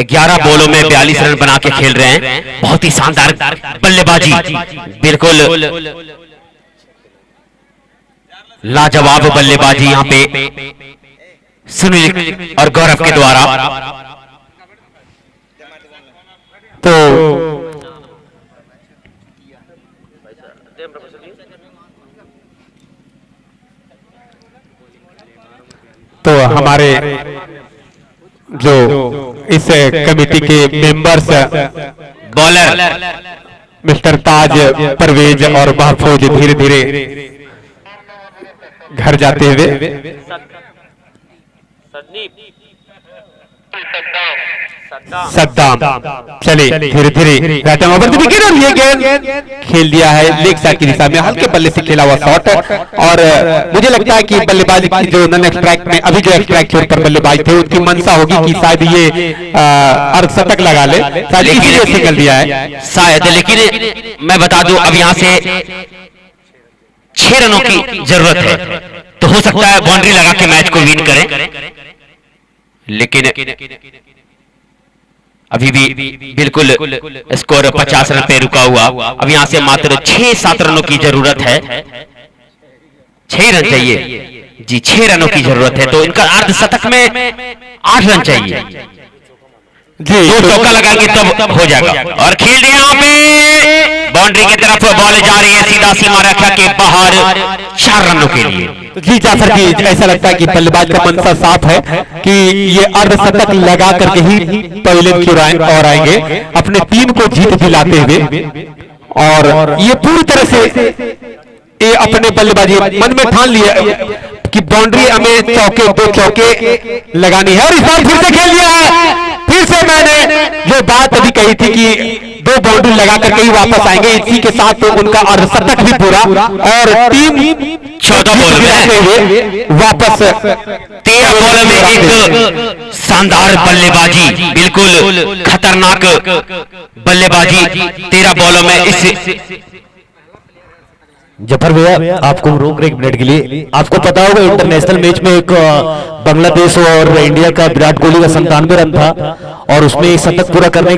11 बॉलों में 42 रन बना के खेल रहे हैं। बहुत ही शानदार बल्लेबाजी, बिल्कुल लाजवाब बल्लेबाजी यहाँ पे सुनील और गौरव के द्वारा। तो हमारे जो इस कमेटी के मेंबर्स बॉलर मिस्टर ताज, परवेज और महफूज धीरे धीरे घर जाते हुए सद्दाम चले धीरे धीरे ये गेंद खेल दिया है लेग साइड की दिशा में, हल्के बल्ले से खेला हुआ शॉट। और मुझे लगता है कि बल्लेबाजी की जो नन स्ट्राइक में अभी जो स्ट्राइक छोड़ पर बल्लेबाज थे उनकी मंशा होगी कि शायद ये अर्धशतक लगा ले, शायद इसीलिए सिंगल दिया है शायद। लेकिन मैं बता दूं अब यहाँ से 6 रनों की जरूरत है, तो हो सकता है बाउंड्री लगा के मैच को विन करें। लेकिन अभी भी बिल्कुल स्कोर 50 रन पे रुका हुआ। अब यहां से मात्र 6-7 रनों की जरूरत है, 6 रन चाहिए जी, 6 रनों की जरूरत है। तो इनका अर्धशतक में 8 रन चाहिए जी, 2 चौका लगाएंगे तब हो जाएगा। और खेल रहे यहाँ पे बाउंड्री की तरफ बॉल जा रही है, सीधा सीमा रेखा के बाहर 4 रनों के लिए। तो जी जाफर जी, ऐसा लगता है कि बल्लेबाज का मंशा साफ है कि ये अर्धशतक लगा करके ही पहले की ओर आएंगे, अपने टीम को जीत दिलाते हुए। और ये पूरी तरह से ये अपने बल्लेबाजी मन में ठान लिया कि बाउंड्री हमें 2 चौके लगानी है। और इस बार फिर से खेल लिया है, फिर से मैंने जो बात अभी कही थी कि 2 बाउंड्री लगा करके ही वापस आएंगे, इसी के साथ तो उनका अर्धशतक भी पूरा और टीम 14 बॉल में वापस 13 बॉल में एक शानदार बल्लेबाजी, बिल्कुल खतरनाक बल्लेबाजी 13 बॉलों में। इस जफर भैया आपको रोक रहे 1 मिनट के लिए। आपको पता होगा इंटरनेशनल मैच में एक बांग्लादेश और इंडिया का विराट कोहली का 97 रन था और उसमें शतक पूरा करने के